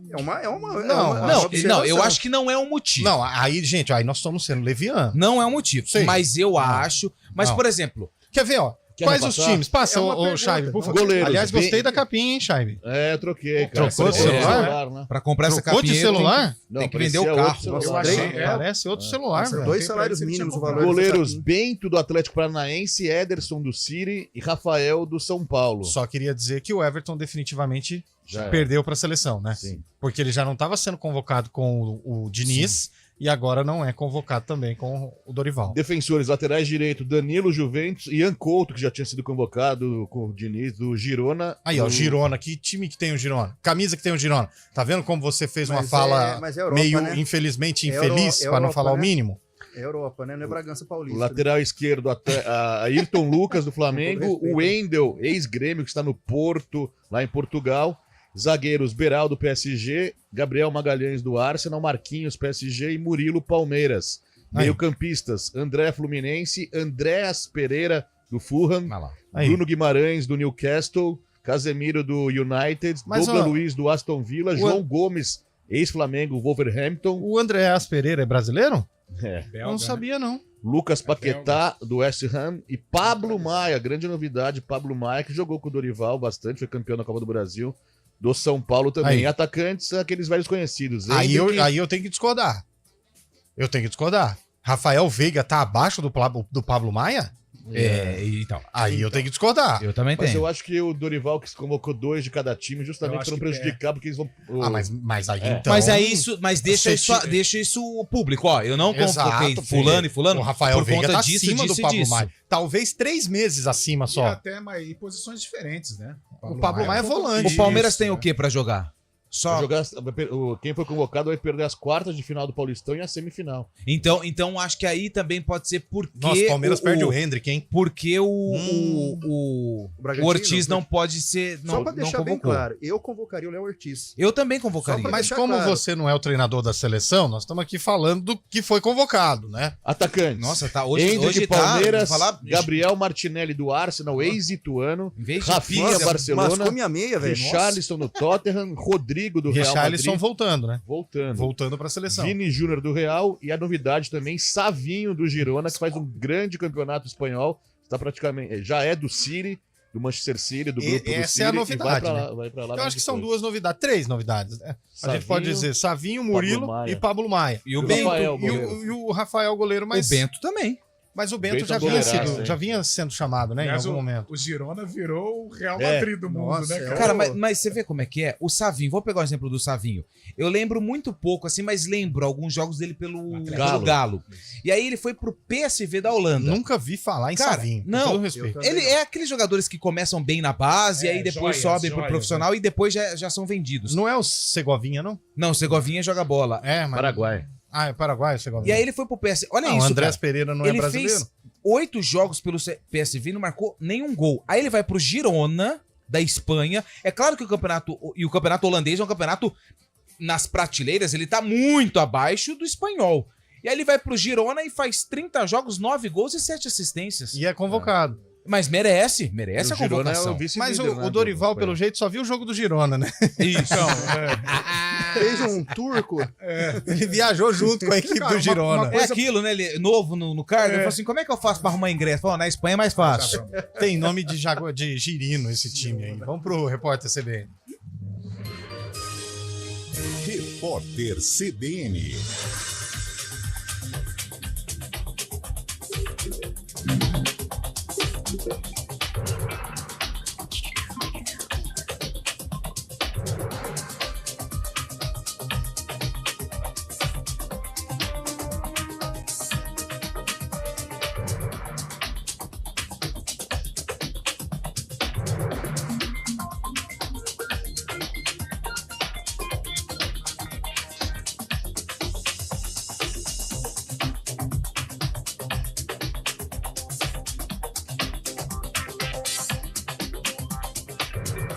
S4: Não, eu acho que não é um motivo.
S3: Não, aí, gente, aí nós estamos sendo levianos.
S4: Não é um motivo.
S3: Sim.
S4: Mas eu acho. Mas,
S3: Não.
S4: por exemplo,
S3: Quer ver, ó?
S7: Quer
S3: Quais
S7: me
S3: os
S7: passar?
S3: times? Passa,
S5: É uma
S3: ô
S5: pergunta.
S3: Chaive, por favor.
S7: Goleiros,
S3: Aliás, gostei
S7: bem-
S3: da capinha, hein, Chaive?
S7: É, eu troquei, cara.
S3: Trocou de
S7: Parecia
S3: celular?
S7: né?
S4: pra comprar essa
S3: Trocou de
S4: capinha.
S3: celular?
S4: Tem que vender o
S7: parecia
S4: carro.
S7: outro celular.
S3: Eu achei.
S5: Três?
S3: Parece outro celular, velho.
S5: 2 salários mínimos o valor.
S7: Goleiros
S5: dessa
S7: Bento do Atlético Paranaense, Ederson do City e Rafael do São Paulo.
S3: Só queria dizer que o Everton definitivamente
S7: Já
S3: perdeu para a seleção, né?
S7: Sim.
S3: Porque ele já não estava sendo convocado com o Diniz e agora não é convocado também com o Dorival.
S7: Defensores, laterais direito, Danilo Juventus e Ian Couto, que já tinha sido convocado com o Diniz, do Girona.
S3: Aí, ó, o Girona. Que time que tem o Girona? Camisa que tem o Girona. Tá vendo como você fez uma
S5: Mas
S3: fala
S5: mas é Europa,
S3: meio,
S5: né?
S3: infelizmente,
S5: É
S3: infeliz,
S5: Euro-
S3: para não
S5: Europa,
S3: falar o
S5: né?
S3: mínimo?
S5: É Europa, né? Não é Bragança
S7: O
S5: Paulista.
S7: lateral esquerdo, a Ayrton Lucas do Flamengo,
S5: Com todo
S7: o Wendel, ex-grêmio, que está no Porto, lá em Portugal. Zagueiros, Beral do PSG, Gabriel Magalhães do Arsenal, Marquinhos, PSG e Murilo, Palmeiras.
S3: Aí.
S7: Meio-campistas, André Fluminense, Andréas Pereira do Fulham,
S4: Vai lá.
S3: Aí.
S7: Bruno Guimarães do Newcastle, Casemiro do United,
S3: Mas,
S7: Douglas
S3: ó,
S7: Luiz do Aston Villa, João Gomes, ex-Flamengo, Wolverhampton,
S3: O Andréas Pereira é brasileiro?
S7: é,
S3: Eu não sabia, não.
S7: Lucas Paquetá do West Ham e Pablo Maia, grande novidade, Pablo Maia, que jogou com o Dorival bastante, foi campeão da Copa do Brasil, do São Paulo também.
S3: Aí.
S7: E atacantes, aqueles velhos conhecidos.
S3: Aí
S7: Hendrick,
S3: eu tenho que discordar. Eu tenho que discordar. Rafael Veiga tá abaixo do Pablo Maia?
S4: Então.
S3: Aí eu tenho que discordar.
S4: Eu também
S7: Mas
S4: tenho.
S7: eu acho que o Dorival que convocou 2 de cada time
S6: Eu
S7: justamente
S6: acho
S7: para não
S6: que
S7: prejudicar, porque eles vão...
S3: Ah, mas aí
S7: É.
S3: então...
S4: Mas é isso, mas deixa
S3: Você
S4: isso,
S3: tira-
S4: deixa isso público, ó. Eu não convoquei
S3: Exato,
S4: fulano e fulano
S3: O Rafael
S4: por
S3: Veiga
S4: conta
S3: tá
S4: disso,
S3: acima
S4: disso
S3: do
S4: e
S3: Pablo
S4: disso.
S3: Maia. Talvez 3 meses acima
S6: E
S3: só.
S6: até em posições diferentes, né?
S3: O Pablo Maia é volante.
S4: O Palmeiras
S6: Isso,
S4: tem
S6: né?
S4: o que pra jogar? Só.
S7: Quem foi convocado vai perder as quartas de final do Paulistão e a semifinal.
S4: Então acho que aí também pode ser porque
S3: Nossa, o Palmeiras perde o Hendrick, hein?
S4: porque o
S5: Bragantino,
S4: Ortiz não pode ser
S5: Só
S4: não,
S5: pra
S4: não
S5: deixar bem
S4: convocou.
S5: claro, eu convocaria o Léo Ortiz.
S4: Eu também convocaria.
S5: Só pra
S3: Mas
S5: deixar
S3: como
S5: claro.
S3: você não é o treinador da seleção, nós estamos aqui falando do que foi convocado, né?
S7: Atacantes.
S4: Nossa, tá hoje
S7: Hendrick,
S4: tá,
S7: Palmeiras,
S4: vou falar,
S7: Gabriel Martinelli do Arsenal, ex-ituano,
S4: em vez de
S7: Rafinha,
S4: pizza,
S7: Barcelona,
S5: Mascou minha meia, velho.
S7: Richarlison no Tottenham, Rodrigo do Real
S3: Richarlison
S7: Madrid,
S3: voltando, né?
S7: voltando.
S3: Voltando pra seleção.
S7: Vini Júnior do Real e a novidade também, Savinho do Girona, que faz um grande campeonato espanhol, está praticamente, já é do City, do Manchester City, do grupo do
S3: Essa
S7: City,
S3: é a
S7: e
S3: novidade,
S7: vai pra lá
S3: Eu acho que são
S7: depois.
S3: 2 novidades, 3 novidades. Né? A gente pode
S7: Savinho,
S3: dizer Savinho, Murilo
S7: Maia.
S3: e Pablo Maia.
S4: E o
S7: E o
S4: Bento.
S7: Rafael,
S3: E o Rafael goleiro, mas
S4: O Bento também.
S3: Mas o Bento
S7: Bento
S3: já,
S7: é
S3: vinha
S7: goleiraço,
S3: sido,
S7: hein?
S3: já vinha sendo chamado, né?
S6: Aliás,
S3: em algum momento.
S6: o Girona virou o Real
S7: É.
S6: Madrid do mundo,
S5: Nossa,
S6: né, cara?
S4: Cara, mas você vê como é que é? O Savinho, vou pegar o exemplo do Savinho. Eu lembro muito pouco, assim, mas lembro alguns jogos dele pelo Galo. E aí ele foi pro PSV da Holanda.
S3: Nunca vi falar em
S4: Cara,
S3: Savinho. com
S4: não,
S3: todo respeito.
S5: eu
S4: Ele é aqueles jogadores que começam bem na base, e aí depois
S6: joias,
S4: sobem pro
S6: joias,
S4: profissional e depois já são vendidos.
S3: Não é o Segovinha, não?
S4: Não, o Segovinha joga bola.
S3: É, mas...
S7: Paraguai.
S3: Ah, é Paraguai o
S4: E
S3: Segovinha.
S4: aí ele foi pro PSV. Olha
S3: Não, o
S4: isso,
S3: Andrés
S4: cara.
S3: Pereira não é
S4: Ele
S3: brasileiro?
S4: fez 8 jogos pelo PSV e não marcou nenhum gol. Aí ele vai pro Girona, da Espanha. É claro que o campeonato holandês é um campeonato, nas prateleiras, ele tá muito abaixo do espanhol. E aí ele vai pro Girona e faz 30 jogos, 9 gols e 7 assistências.
S3: E é convocado.
S4: Mas merece a
S7: O Girona é
S4: convocação.
S7: o vice-líder,
S3: Mas
S7: né,
S3: o Dorival,
S7: do-
S3: pelo jeito, só viu o jogo do Girona, né?
S4: Isso.
S5: Fez um turco.
S3: Ele viajou junto com a equipe do Girona.
S4: É aquilo, né? Ele, novo no cargo. Ele falou assim, como é que eu faço pra arrumar ingresso? Falou, na Espanha é mais fácil.
S3: Tem nome de girino esse time aí. Vamos pro repórter CBN.
S1: Repórter CBN.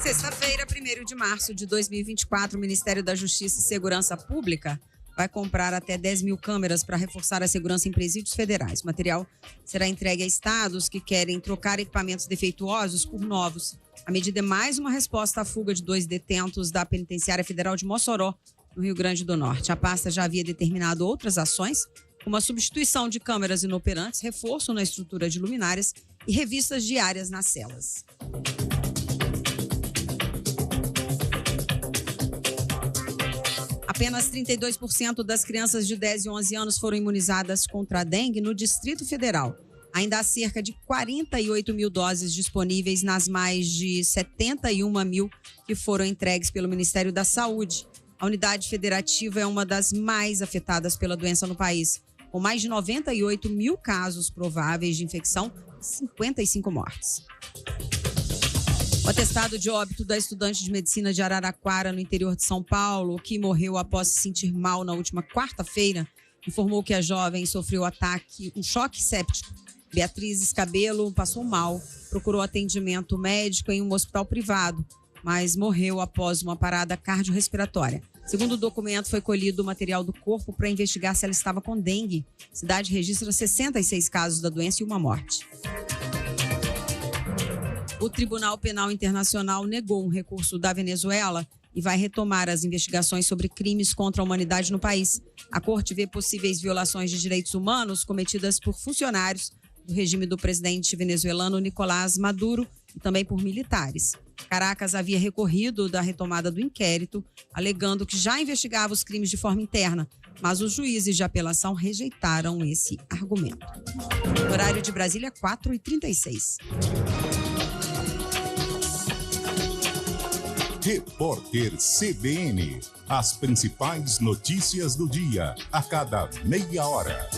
S9: Sexta-feira, 1º de março de 2024, o Ministério da Justiça e Segurança Pública vai comprar até 10 mil câmeras para reforçar a segurança em presídios federais. O material será entregue a estados que querem trocar equipamentos defeituosos por novos. A medida é mais uma resposta à fuga de 2 detentos da Penitenciária Federal de Mossoró, no Rio Grande do Norte. A pasta já havia determinado outras ações, como a substituição de câmeras inoperantes, reforço na estrutura de luminárias e revistas diárias nas celas. Apenas 32% das crianças de 10 e 11 anos foram imunizadas contra a dengue no Distrito Federal. Ainda há cerca de 48 mil doses disponíveis nas mais de 71 mil que foram entregues pelo Ministério da Saúde. A unidade federativa é uma das mais afetadas pela doença no país, com mais de 98 mil casos prováveis de infecção e 55 mortes. O atestado de óbito da estudante de medicina de Araraquara, no interior de São Paulo, que morreu após se sentir mal na última quarta-feira, informou que a jovem sofreu um choque séptico. Beatriz Escabelo passou mal, procurou atendimento médico em um hospital privado, mas morreu após uma parada cardiorrespiratória. Segundo o documento, foi colhido o material do corpo para investigar se ela estava com dengue. A cidade registra 66 casos da doença e uma morte. O Tribunal Penal Internacional negou um recurso da Venezuela e vai retomar as investigações sobre crimes contra a humanidade no país. A corte vê possíveis violações de direitos humanos cometidas por funcionários do regime do presidente venezuelano Nicolás Maduro e também por militares. Caracas havia recorrido da retomada do inquérito, alegando que já investigava os crimes de forma interna, mas os juízes de apelação rejeitaram esse argumento. O horário de Brasília, 4h36.
S1: Repórter CBN. As principais notícias do dia, a cada meia hora.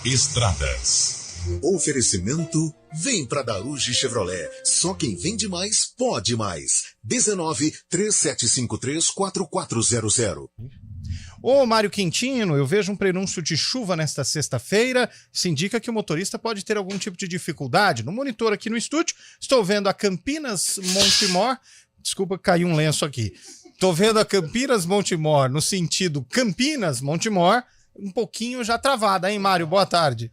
S1: Estradas.
S2: Oferecimento: vem pra Daruge Chevrolet. Só quem vende mais, pode mais. 19-3753-4400.
S3: Ô, Mário Quintino, eu vejo um prenúncio de chuva nesta sexta-feira. Isso indica que o motorista pode ter algum tipo de dificuldade. No monitor aqui no estúdio, estou vendo a Campinas Montemor. Desculpa, caiu um lenço aqui. Estou vendo a Campinas Montemor no sentido Campinas Montemor, um pouquinho já travada, hein, Mário? Boa tarde.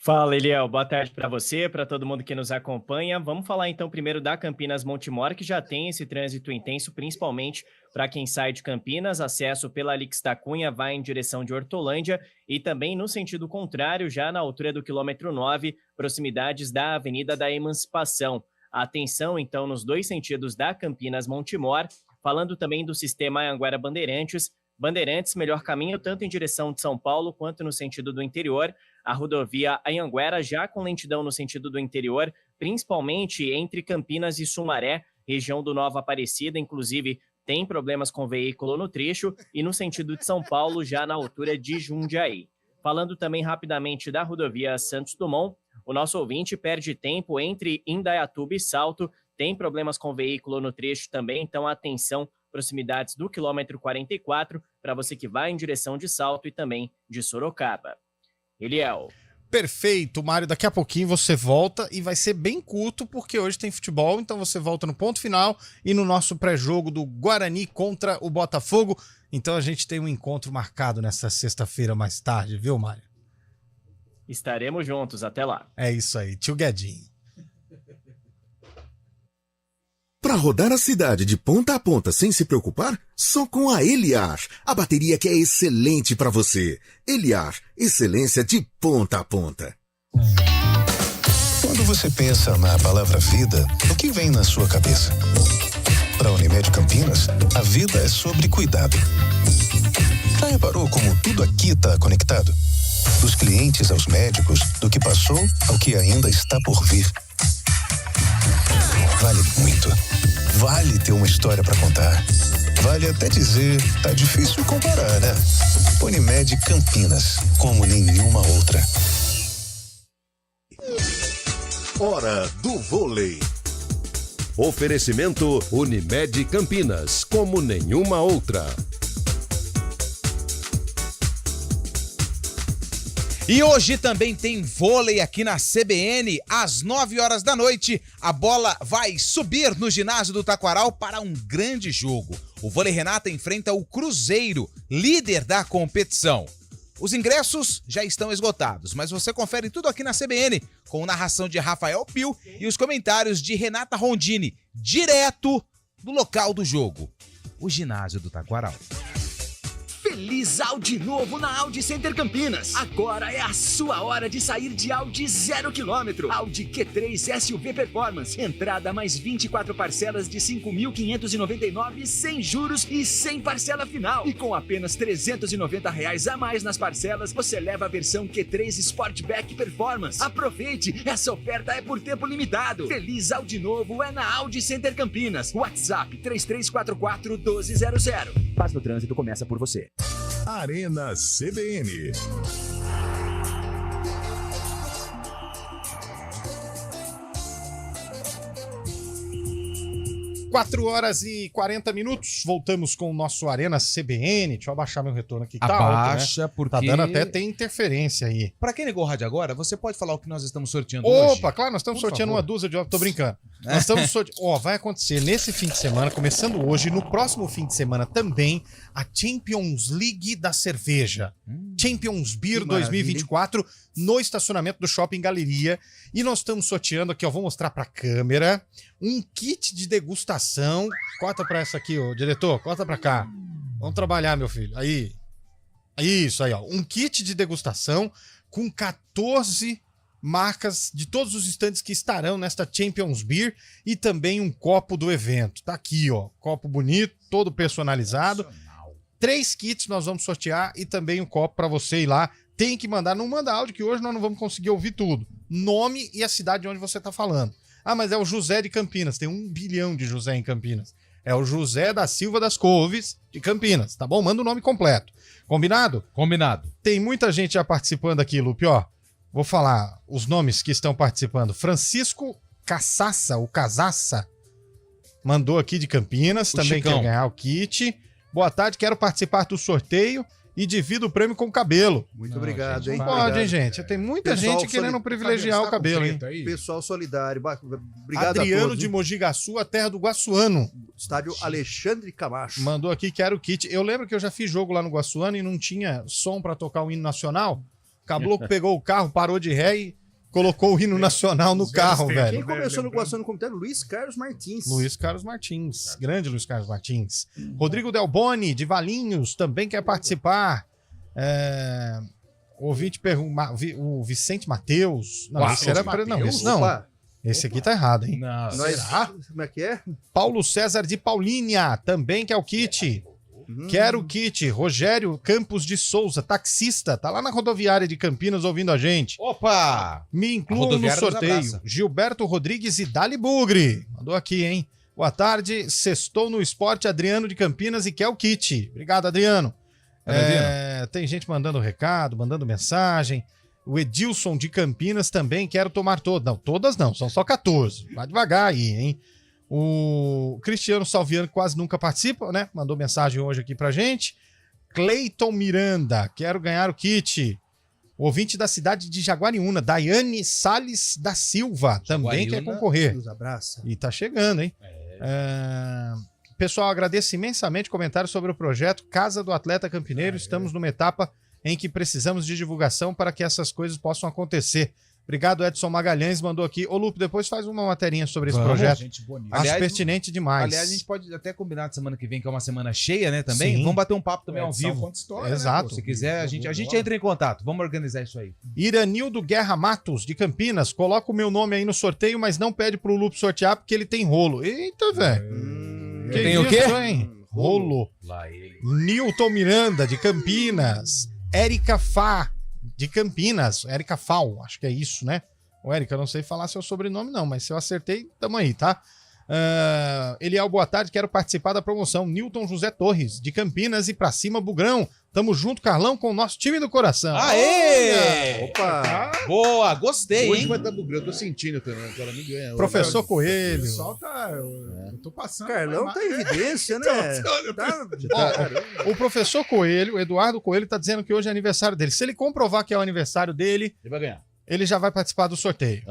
S10: Fala, Eliel. Boa tarde para você, para todo mundo que nos acompanha. Vamos falar então primeiro da Campinas Montemor, que já tem esse trânsito intenso, principalmente para quem sai de Campinas. Acesso pela Alix da Cunha vai em direção de Hortolândia e também no sentido contrário, já na altura do quilômetro 9, proximidades da Avenida da Emancipação. Atenção então nos dois sentidos da Campinas Montemor, falando também do sistema Anhanguera Bandeirantes. Bandeirantes, melhor caminho tanto em direção de São Paulo quanto no sentido do interior. A rodovia Anhanguera já com lentidão no sentido do interior, principalmente entre Campinas e Sumaré, região do Nova Aparecida, inclusive tem problemas com veículo no trecho, e no sentido de São Paulo já na altura de Jundiaí. Falando também rapidamente da rodovia Santos Dumont, o nosso ouvinte perde tempo entre Indaiatuba e Salto, tem problemas com veículo no trecho também, então atenção, proximidades do quilômetro 44, para você que vai em direção de Salto e também de Sorocaba. Eliel.
S3: Perfeito, Mário. Daqui a pouquinho você volta e vai ser bem curto, porque hoje tem futebol, então você volta no ponto final e no nosso pré-jogo do Guarani contra o Botafogo. Então a gente tem um encontro marcado nessa sexta-feira mais tarde, viu, Mário?
S10: Estaremos juntos, até lá.
S3: É isso aí, tio Guedinho.
S2: Para rodar a cidade de ponta a ponta sem se preocupar, só com a Eliar, a bateria que é excelente para você. Eliar, excelência de ponta a ponta.
S11: Quando você pensa na palavra vida, o que vem na sua cabeça? Para a Unimed Campinas, a vida é sobre cuidado. Já reparou como tudo aqui está conectado? Dos clientes aos médicos, do que passou ao que ainda está por vir. Vale muito. Vale ter uma história para contar. Vale até dizer, tá difícil comparar, né? Unimed Campinas, como nenhuma outra.
S2: Hora do vôlei. Oferecimento Unimed Campinas, como nenhuma outra.
S4: E hoje também tem vôlei aqui na CBN, às 9 horas da noite. A bola vai subir no ginásio do Taquaral para um grande jogo. O Vôlei Renata enfrenta o Cruzeiro, líder da competição. Os ingressos já estão esgotados, mas você confere tudo aqui na CBN, com narração de Rafael Pio e os comentários de Renata Rondini, direto do local do jogo, o ginásio do Taquaral.
S12: Feliz Audi novo na Audi Center Campinas. Agora é a sua hora de sair de Audi 0 km. Audi Q3 SUV Performance. Entrada mais 24 parcelas de 5.599 sem juros e sem parcela final. E com apenas R$390 a mais nas parcelas, você leva a versão Q3 Sportback Performance. Aproveite, essa oferta é por tempo limitado. Feliz Audi novo é na Audi Center Campinas. WhatsApp 3344-1200. Paz no trânsito começa por você.
S1: Arena CBN.
S3: 4 horas e 40 minutos, voltamos com o nosso Arena CBN. Deixa eu abaixar meu retorno aqui.
S4: Abaixa,
S3: alto, né?
S4: porque...
S3: Tá dando até tem interferência aí.
S4: Pra quem ligou o rádio agora, você pode falar o que nós estamos sorteando hoje?
S3: Opa, claro, nós estamos
S4: Por
S3: sorteando
S4: favor.
S3: uma dúzia de jogos. Tô brincando. Nós estamos sorteando... Ó, vai acontecer nesse fim de semana, começando hoje, no próximo fim de semana também, a Champions League da cerveja. Champions Beer 2024 no estacionamento do Shopping Galeria. E nós estamos sorteando aqui, ó, vou mostrar pra câmera, um kit de degustação. Corta pra essa aqui, ó, diretor, corta pra cá. Vamos trabalhar, meu filho. Aí. Isso aí, ó. Um kit de degustação com 14 marcas de todos os estandes que estarão nesta Champions Beer e também um copo do evento. Tá aqui, ó. Copo bonito, todo personalizado. 3 kits nós vamos sortear e também um copo para você ir lá. Tem que mandar, não manda áudio que hoje nós não vamos conseguir ouvir tudo. Nome e a cidade de onde você tá falando. Ah, mas é o José de Campinas. Tem 1 bilhão de José em Campinas. É o José da Silva das Couves de Campinas, tá bom? Manda o nome completo. Combinado?
S4: Combinado.
S3: Tem muita gente já participando aqui, Lupe, ó. Vou falar os nomes que estão participando. Francisco Caçaça, o Casaça, mandou aqui de Campinas,
S4: O
S3: também
S4: Chicão.
S3: quer ganhar o kit. Boa tarde, quero participar do sorteio e divido o prêmio com o cabelo.
S5: Muito obrigado, hein?
S3: Não pode, hein, gente? Tem muita
S5: Pessoal
S3: gente querendo
S5: soli-
S3: privilegiar o cabelo, hein?
S5: Pessoal solidário. Obrigado
S3: Adriano
S5: a todos.
S3: de Mogigaçu, a terra do Guaçuano.
S5: Estádio Alexandre Camacho.
S3: Mandou aqui, quero o kit. Eu lembro que eu já fiz jogo lá no Guaçuano e não tinha som pra tocar o hino nacional. O caboclo pegou o carro, parou de ré e colocou o hino nacional no carro,
S5: Quem
S3: velho.
S5: começou no Guaçuano como técnico? Luiz Carlos Martins.
S3: Luiz Carlos Martins, grande Luiz Carlos Martins. Rodrigo Del Boni, de Valinhos, também quer participar. Ouvinte o Vicente Mateus. Não, esse era não, esse não.
S5: Opa.
S3: Esse aqui tá errado, hein?
S5: Será? Como é que é?
S3: Paulo César de Paulínia, também quer o kit. Quero o kit. Rogério Campos de Souza, taxista, tá lá na rodoviária de Campinas ouvindo a gente.
S4: Opa!
S3: Me
S4: A
S3: incluam no
S4: rodoviária nos
S3: sorteio.
S4: abraça.
S3: Gilberto Rodrigues e Dali Bugre. Mandou aqui, hein? Boa tarde. Sextou no esporte, Adriano de Campinas e quer o kit. Obrigado, Adriano. Tem gente mandando recado, mandando mensagem. O Edilson de Campinas também, quero tomar todas. Não, todas não, são só 14. Vai devagar aí, hein? O Cristiano Salviano quase nunca participa, né? Mandou mensagem hoje aqui pra gente. Cleiton Miranda, quero ganhar o kit. O ouvinte da cidade de Jaguariúna, Daiane Salles da Silva, também quer concorrer.
S5: Nos abraça.
S3: E tá chegando, hein? Pessoal, agradeço imensamente o comentário sobre o projeto Casa do Atleta Campineiro. Estamos numa etapa em que precisamos de divulgação para que essas coisas possam acontecer. Obrigado, Edson Magalhães, mandou aqui. Ô, Lupe, depois faz uma materinha sobre esse projeto.
S6: Gente bonita.
S3: Acho pertinente demais.
S4: Aliás, a gente pode até combinar de semana que vem, que é uma semana cheia, né, também.
S3: Sim.
S4: Vamos bater um papo também ao
S6: Edição
S4: vivo.
S6: conta história,
S3: Exato.
S6: né, pô?
S4: Se quiser, a gente entra em contato. Vamos organizar isso aí.
S3: Iranildo Guerra Matos, de Campinas, coloca o meu nome aí no sorteio, mas não pede pro Lupe sortear porque ele tem rolo. Eita, velho. Que
S4: Tem o
S3: isso,
S4: quê?
S3: hein? Rolo.
S4: Lá ele.
S3: Nilton Miranda, de Campinas. Érica Fá, de Campinas. Érica Fal, acho que é isso, né? Ô, Érica, eu não sei falar seu sobrenome não, mas se eu acertei, tamo aí, tá? Eliel, boa tarde, quero participar da promoção. Newton José Torres, de Campinas e pra cima, Bugrão. Tamo junto, Carlão, com o nosso time do coração.
S4: Aê!
S5: Opa!
S4: Boa, gostei,
S7: Hoje
S4: hein?
S7: vai dar bugrão, eu tô sentindo também. Agora me ganha.
S3: Professor
S6: O
S3: Coelho.
S6: pessoal tá. Eu tô passando.
S5: Carlão tá em evidência, né?
S3: O professor Coelho, Eduardo Coelho, tá dizendo que hoje é aniversário dele. Se ele comprovar que é o aniversário dele,
S7: Ele vai ganhar.
S3: ele já vai participar do sorteio.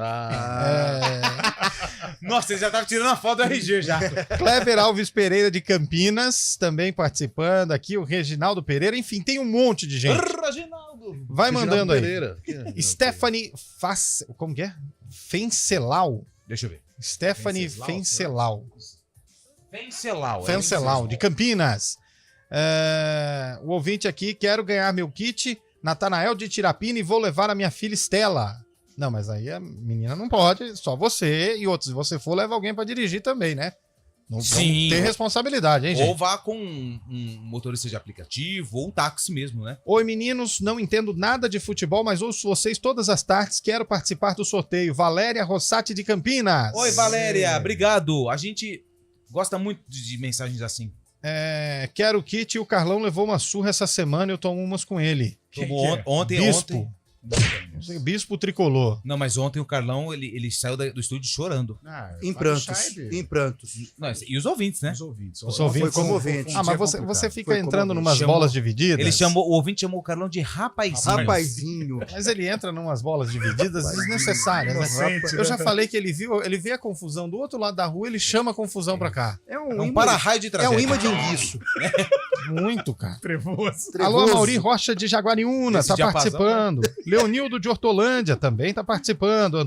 S4: Nossa, ele já tava tirando a foto do RG já.
S3: Kleber Alves Pereira de Campinas, também participando aqui, o Reginaldo Pereira, enfim, tem um monte de gente.
S4: Reginaldo.
S3: Vai mandando aí.
S7: Pereira.
S3: Stephanie como que é? Fencelau.
S4: Deixa eu ver.
S3: Stephanie Fencelau. Fencelau, de Campinas. O ouvinte aqui, quero ganhar meu kit, Natanael de Tirapina, e vou levar a minha filha Estela. Não, mas aí a menina não pode, só você e outros. Se você for, leva alguém pra dirigir também, né? Não
S4: Sim.
S3: tem responsabilidade, hein, gente?
S4: Ou vá com um motorista de aplicativo ou um táxi mesmo, né?
S3: Oi, meninos, não entendo nada de futebol, mas ouço vocês todas as tardes, quero participar do sorteio. Valéria Rossati de Campinas.
S4: Oi, Valéria, obrigado. A gente gosta muito de mensagens assim.
S3: Quero o kit e o Carlão levou uma surra essa semana, eu tomo umas com ele.
S4: Tomou ontem.
S3: Bispo tricolor.
S4: Não, mas ontem o Carlão, ele saiu do estúdio chorando.
S5: Em prantos. Em prantos.
S4: Não, e os ouvintes, né?
S6: Os ouvintes.
S3: Os ouvintes.
S5: Foi como ouvinte.
S3: Mas você fica
S5: Foi
S3: entrando
S5: como
S3: numas bolas divididas.
S4: O ouvinte chamou o Carlão de rapazinho.
S5: Rapazinho.
S3: Mas ele entra numas bolas divididas desnecessárias, né? Eu já falei que ele vê a confusão do outro lado da rua, ele chama a confusão pra cá.
S5: É um
S4: para-raio de
S5: É
S4: tragédia.
S5: um imã de enguiço.
S3: Muito, cara.
S6: Trevoso.
S3: Alô, Mauri Rocha de Jaguariúna,
S4: Esse
S3: tá
S4: diapasão,
S3: participando. Leonildo de Hortolândia também tá participando.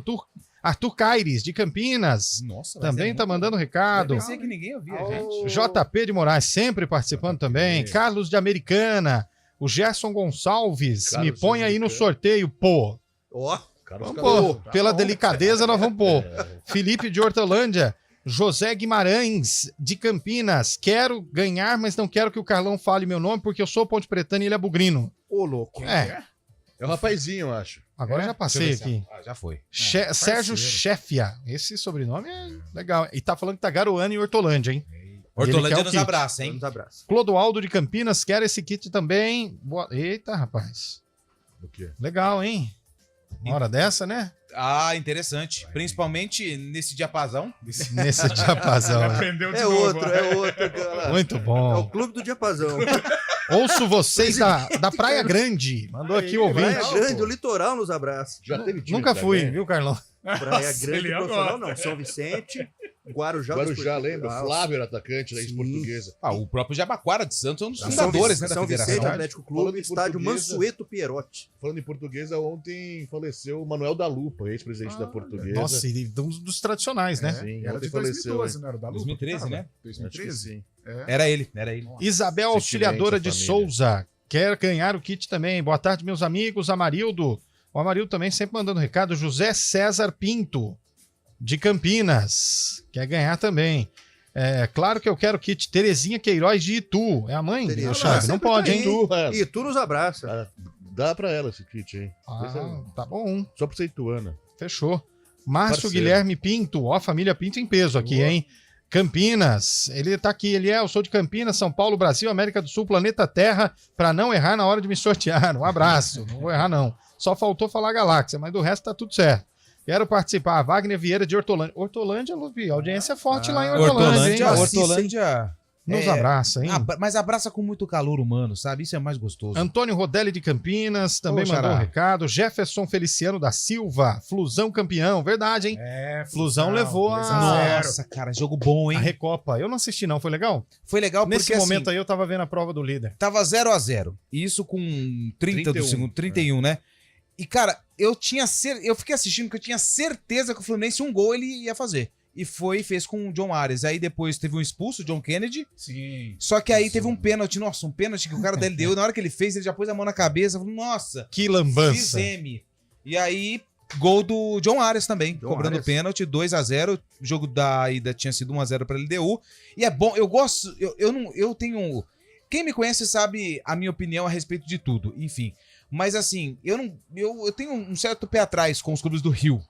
S3: Arthur Caires, de Campinas,
S4: Nossa,
S3: também tá mandando recado.
S4: Eu pensei que ninguém ouvia, gente.
S3: JP de Moraes, sempre participando também. Carlos de Americana. O Gerson Gonçalves,
S7: Carlos
S3: me põe
S7: de
S3: aí no
S7: Americana.
S3: sorteio, pô.
S5: Ó.
S7: Carlos
S3: Vamos
S7: Carlos.
S3: pôr. Pela delicadeza, nós vamos pôr. Felipe de Hortolândia. José Guimarães, de Campinas. Quero ganhar, mas não quero que o Carlão fale meu nome, porque eu sou Ponte Pretano e ele é bugrino.
S5: Ô, louco.
S3: É,
S7: É um rapazinho, eu acho.
S3: agora já passei aqui.
S4: Já foi.
S3: Sérgio Chefia. Esse sobrenome é legal. E tá falando que tá garoando em Hortolândia, hein?
S4: Hortolândia
S3: Ele quer o
S4: nos
S3: kit.
S4: abraça, hein?
S5: Nos abraços.
S3: Clodoaldo de Campinas quer esse kit também. Eita, rapaz.
S7: O quê?
S3: Legal, hein? Uma hora dessa, né?
S4: Ah, interessante. Principalmente nesse diapasão.
S3: Nesse diapasão. né?
S6: Aprendeu de
S5: É
S6: novo.
S5: outro, cara.
S3: Muito
S5: É o
S3: bom.
S5: clube do diapasão.
S3: Ouço vocês da Praia Grande. Mandou aqui o ouvinte.
S5: Praia Grande, o litoral nos abraça.
S7: Já teve time
S3: Nunca
S7: da
S3: fui,
S7: Grande?
S3: viu, Carlão?
S5: Praia Grande,
S6: ele
S5: profissional
S6: agora.
S5: não. São Vicente, Guarujá.
S7: Guarujá,
S5: dos
S7: lembra?
S5: Portugal.
S7: Flávio era atacante da
S5: Sim.
S7: portuguesa.
S4: Ah, o próprio Jabaquara de Santos é um dos
S5: São
S4: fundadores, né, da
S5: São
S4: federação.
S5: Vicente Atlético
S7: Falando
S5: Clube,
S7: em
S5: estádio
S7: portuguesa.
S5: Mansueto Pierotti.
S7: Falando em portuguesa, ontem faleceu o Manuel da Lupa, ex-presidente da portuguesa.
S3: Nossa, e dos tradicionais, né?
S7: Sim,
S6: Era
S7: ontem
S6: de
S7: faleceu.
S6: 2012, não era o da Lupa?
S4: 2013, né?
S7: Acho que
S6: 2013?
S7: sim.
S4: Era ele.
S3: Isabel
S7: Sentimento,
S3: Auxiliadora de
S7: família.
S3: Souza quer ganhar o kit também. Boa tarde, meus amigos. Amarildo. O Amarildo também sempre mandando recado. José César Pinto, de Campinas, quer ganhar também. Claro que eu quero o kit. Terezinha Queiroz de Itu. É a mãe?
S5: Terezinha.
S3: Chave? Não
S5: Sempre
S3: pode,
S5: tem.
S3: hein?
S5: E tu nos abraça.
S7: Ah, dá pra ela esse kit, hein?
S3: Tá bom.
S7: Só pra ser ituana.
S3: Fechou. Márcio
S7: Parceiro.
S3: Guilherme Pinto. Ó, família Pinto em peso aqui,
S7: Boa.
S3: hein? Campinas. Ele tá aqui. Eu sou de Campinas, São Paulo, Brasil, América do Sul, planeta Terra, pra não errar na hora de me sortear. Um abraço. Não vou errar, não. Só faltou falar galáxia, mas do resto tá tudo certo. Quero participar. Wagner Vieira de Hortolândia. Hortolândia, Lupi, audiência forte lá em Hortolândia, hein?
S4: Hortolândia.
S3: Nos abraça, hein?
S4: Mas abraça com muito calor humano, sabe? Isso é mais gostoso.
S3: Antônio Rodelli de Campinas também
S4: Ô,
S3: mandou
S4: xará.
S3: um recado. Jefferson Feliciano da Silva, Flusão campeão. Verdade, hein? Flusão levou a...
S4: Nossa, cara, jogo bom,
S3: a
S4: hein?
S3: Recopa. Eu não assisti, não. Foi legal?
S4: Foi legal porque
S3: Nesse momento
S4: assim,
S3: aí eu tava vendo a prova do líder.
S4: tava 0-0. Isso com 30 do
S7: 31,
S4: segundo, 31, né? E, cara, eu fiquei assistindo porque eu tinha certeza que o Fluminense um gol ele ia fazer. E fez com o John Arias. Aí depois teve um expulso, o John Kennedy.
S6: Sim.
S4: Só que aí teve um pênalti. Nossa, um pênalti que o cara dele deu. Na hora que ele fez, ele já pôs a mão na cabeça. Falou, nossa,
S3: Que lambança.
S4: fizeme. E aí, gol do John Arias também.
S5: John
S4: cobrando
S5: Arias.
S4: pênalti, 2-0. O jogo da ida tinha sido 1-0 pra LDU. E é bom, eu gosto... Eu tenho... Quem me conhece sabe a minha opinião a respeito de tudo. Enfim. Mas assim, eu tenho um certo pé atrás com os clubes do Rio.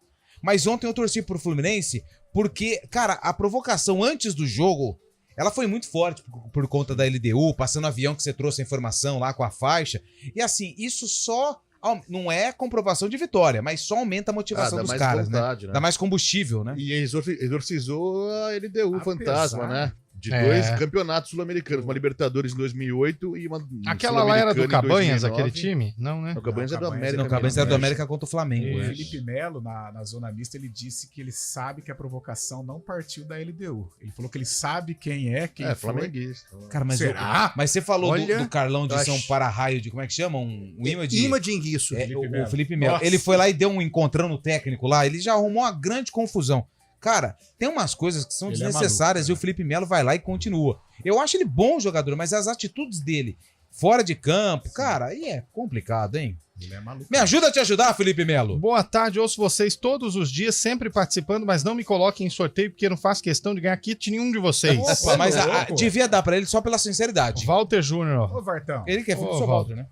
S4: Mas ontem eu torci pro Fluminense porque, cara, a provocação antes do jogo, ela foi muito forte por conta da LDU, passando o avião que você trouxe a informação lá com a faixa. E assim, isso só não é comprovação de vitória, mas só aumenta a motivação dos caras,
S7: vontade,
S4: né? Dá mais combustível, né?
S7: E exorcizou a LDU, fantasma, né? De
S3: É.
S7: 2 campeonatos sul-americanos, uma Libertadores em 2008 e uma
S3: Aquela lá era do
S7: Sul-Americana em
S3: Cabanhas,
S7: 2009.
S3: aquele time? Não, né?
S7: O Cabanhas é do
S6: Cabanhas
S7: América.
S4: Não, Cabeça era do América contra o Flamengo.
S6: O
S4: né?
S6: Felipe Melo, na zona mista, ele disse que ele sabe que a provocação não partiu da LDU. Ele falou que ele sabe quem foi.
S7: flamenguista.
S4: Cara, mas,
S6: Será?
S4: mas você falou
S5: Olha,
S4: do Carlão de
S5: eu
S4: São
S5: acho-
S4: Para-Raio, de como é que chama? Um imã de...
S5: Imã de enguiço.
S4: É,
S6: Felipe
S4: o
S6: Melo.
S4: Felipe Melo.
S6: Nossa.
S4: Ele foi lá e deu um encontrão no técnico lá, ele já arrumou uma grande confusão. Cara, tem umas coisas que são
S6: Ele é
S4: desnecessárias
S6: maluco,
S4: e o Felipe Melo vai lá e continua. Eu acho ele bom jogador, mas as atitudes dele fora de campo, cara, aí é complicado, hein?
S6: Ele é maluco.
S4: Me ajuda a te ajudar, Felipe Melo.
S3: Boa tarde, ouço vocês todos os dias, sempre participando, mas não me coloquem em sorteio porque eu não faço questão de ganhar kit nenhum de vocês.
S4: Opa, mas
S6: louco.
S4: devia dar pra ele só pela sinceridade.
S3: Walter Júnior.
S6: Ô, Vartão.
S4: Ele que é filho do
S3: Ô,
S4: seu Walter, né?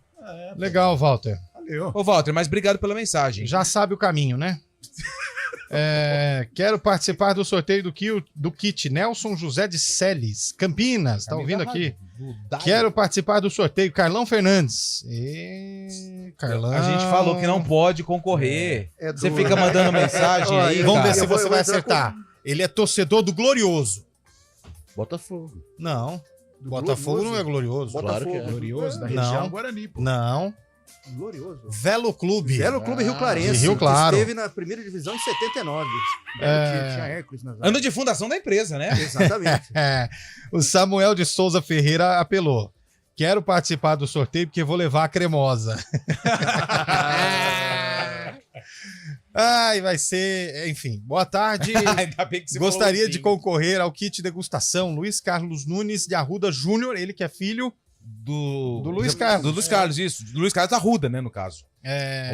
S3: Legal, Walter.
S6: Valeu.
S4: Ô, Walter, mas obrigado pela mensagem.
S3: Já sabe o caminho, né? Quero participar do sorteio do kit Nelson José de Celes, Campinas. Tá ouvindo aqui? Quero participar do sorteio Carlão Fernandes. Carlão.
S4: A gente falou que não pode concorrer.
S5: É
S4: Você
S5: duro.
S4: fica mandando mensagem aí.
S3: Vamos ver
S4: cara.
S3: se
S5: Eu vou
S3: você vai
S5: entrar
S3: acertar. Ele é torcedor do Glorioso.
S7: Botafogo.
S3: Não. Botafogo não é glorioso.
S7: Claro que é.
S6: Glorioso da
S3: Não.
S6: região Guarani, pô.
S3: Não.
S5: Glorioso.
S3: Velo Clube.
S5: Velo Clube Rio Clarense.
S3: de Rio Claro.
S5: Que esteve na primeira divisão em 79. Tinha Hércules nas
S4: Ano de fundação da empresa, né?
S5: Exatamente.
S3: O Samuel de Souza Ferreira apelou. Quero participar do sorteio porque vou levar a cremosa. Ai, vai ser. Enfim, boa tarde.
S4: Ainda bem que você
S3: Gostaria
S4: falou
S3: de
S4: sim.
S3: concorrer ao kit degustação Luiz Carlos Nunes de Arruda Júnior, ele que é filho
S4: Do
S3: Luiz Carlos.
S4: Do Luiz Carlos, isso. Do Luiz Carlos Arruda, né, no caso.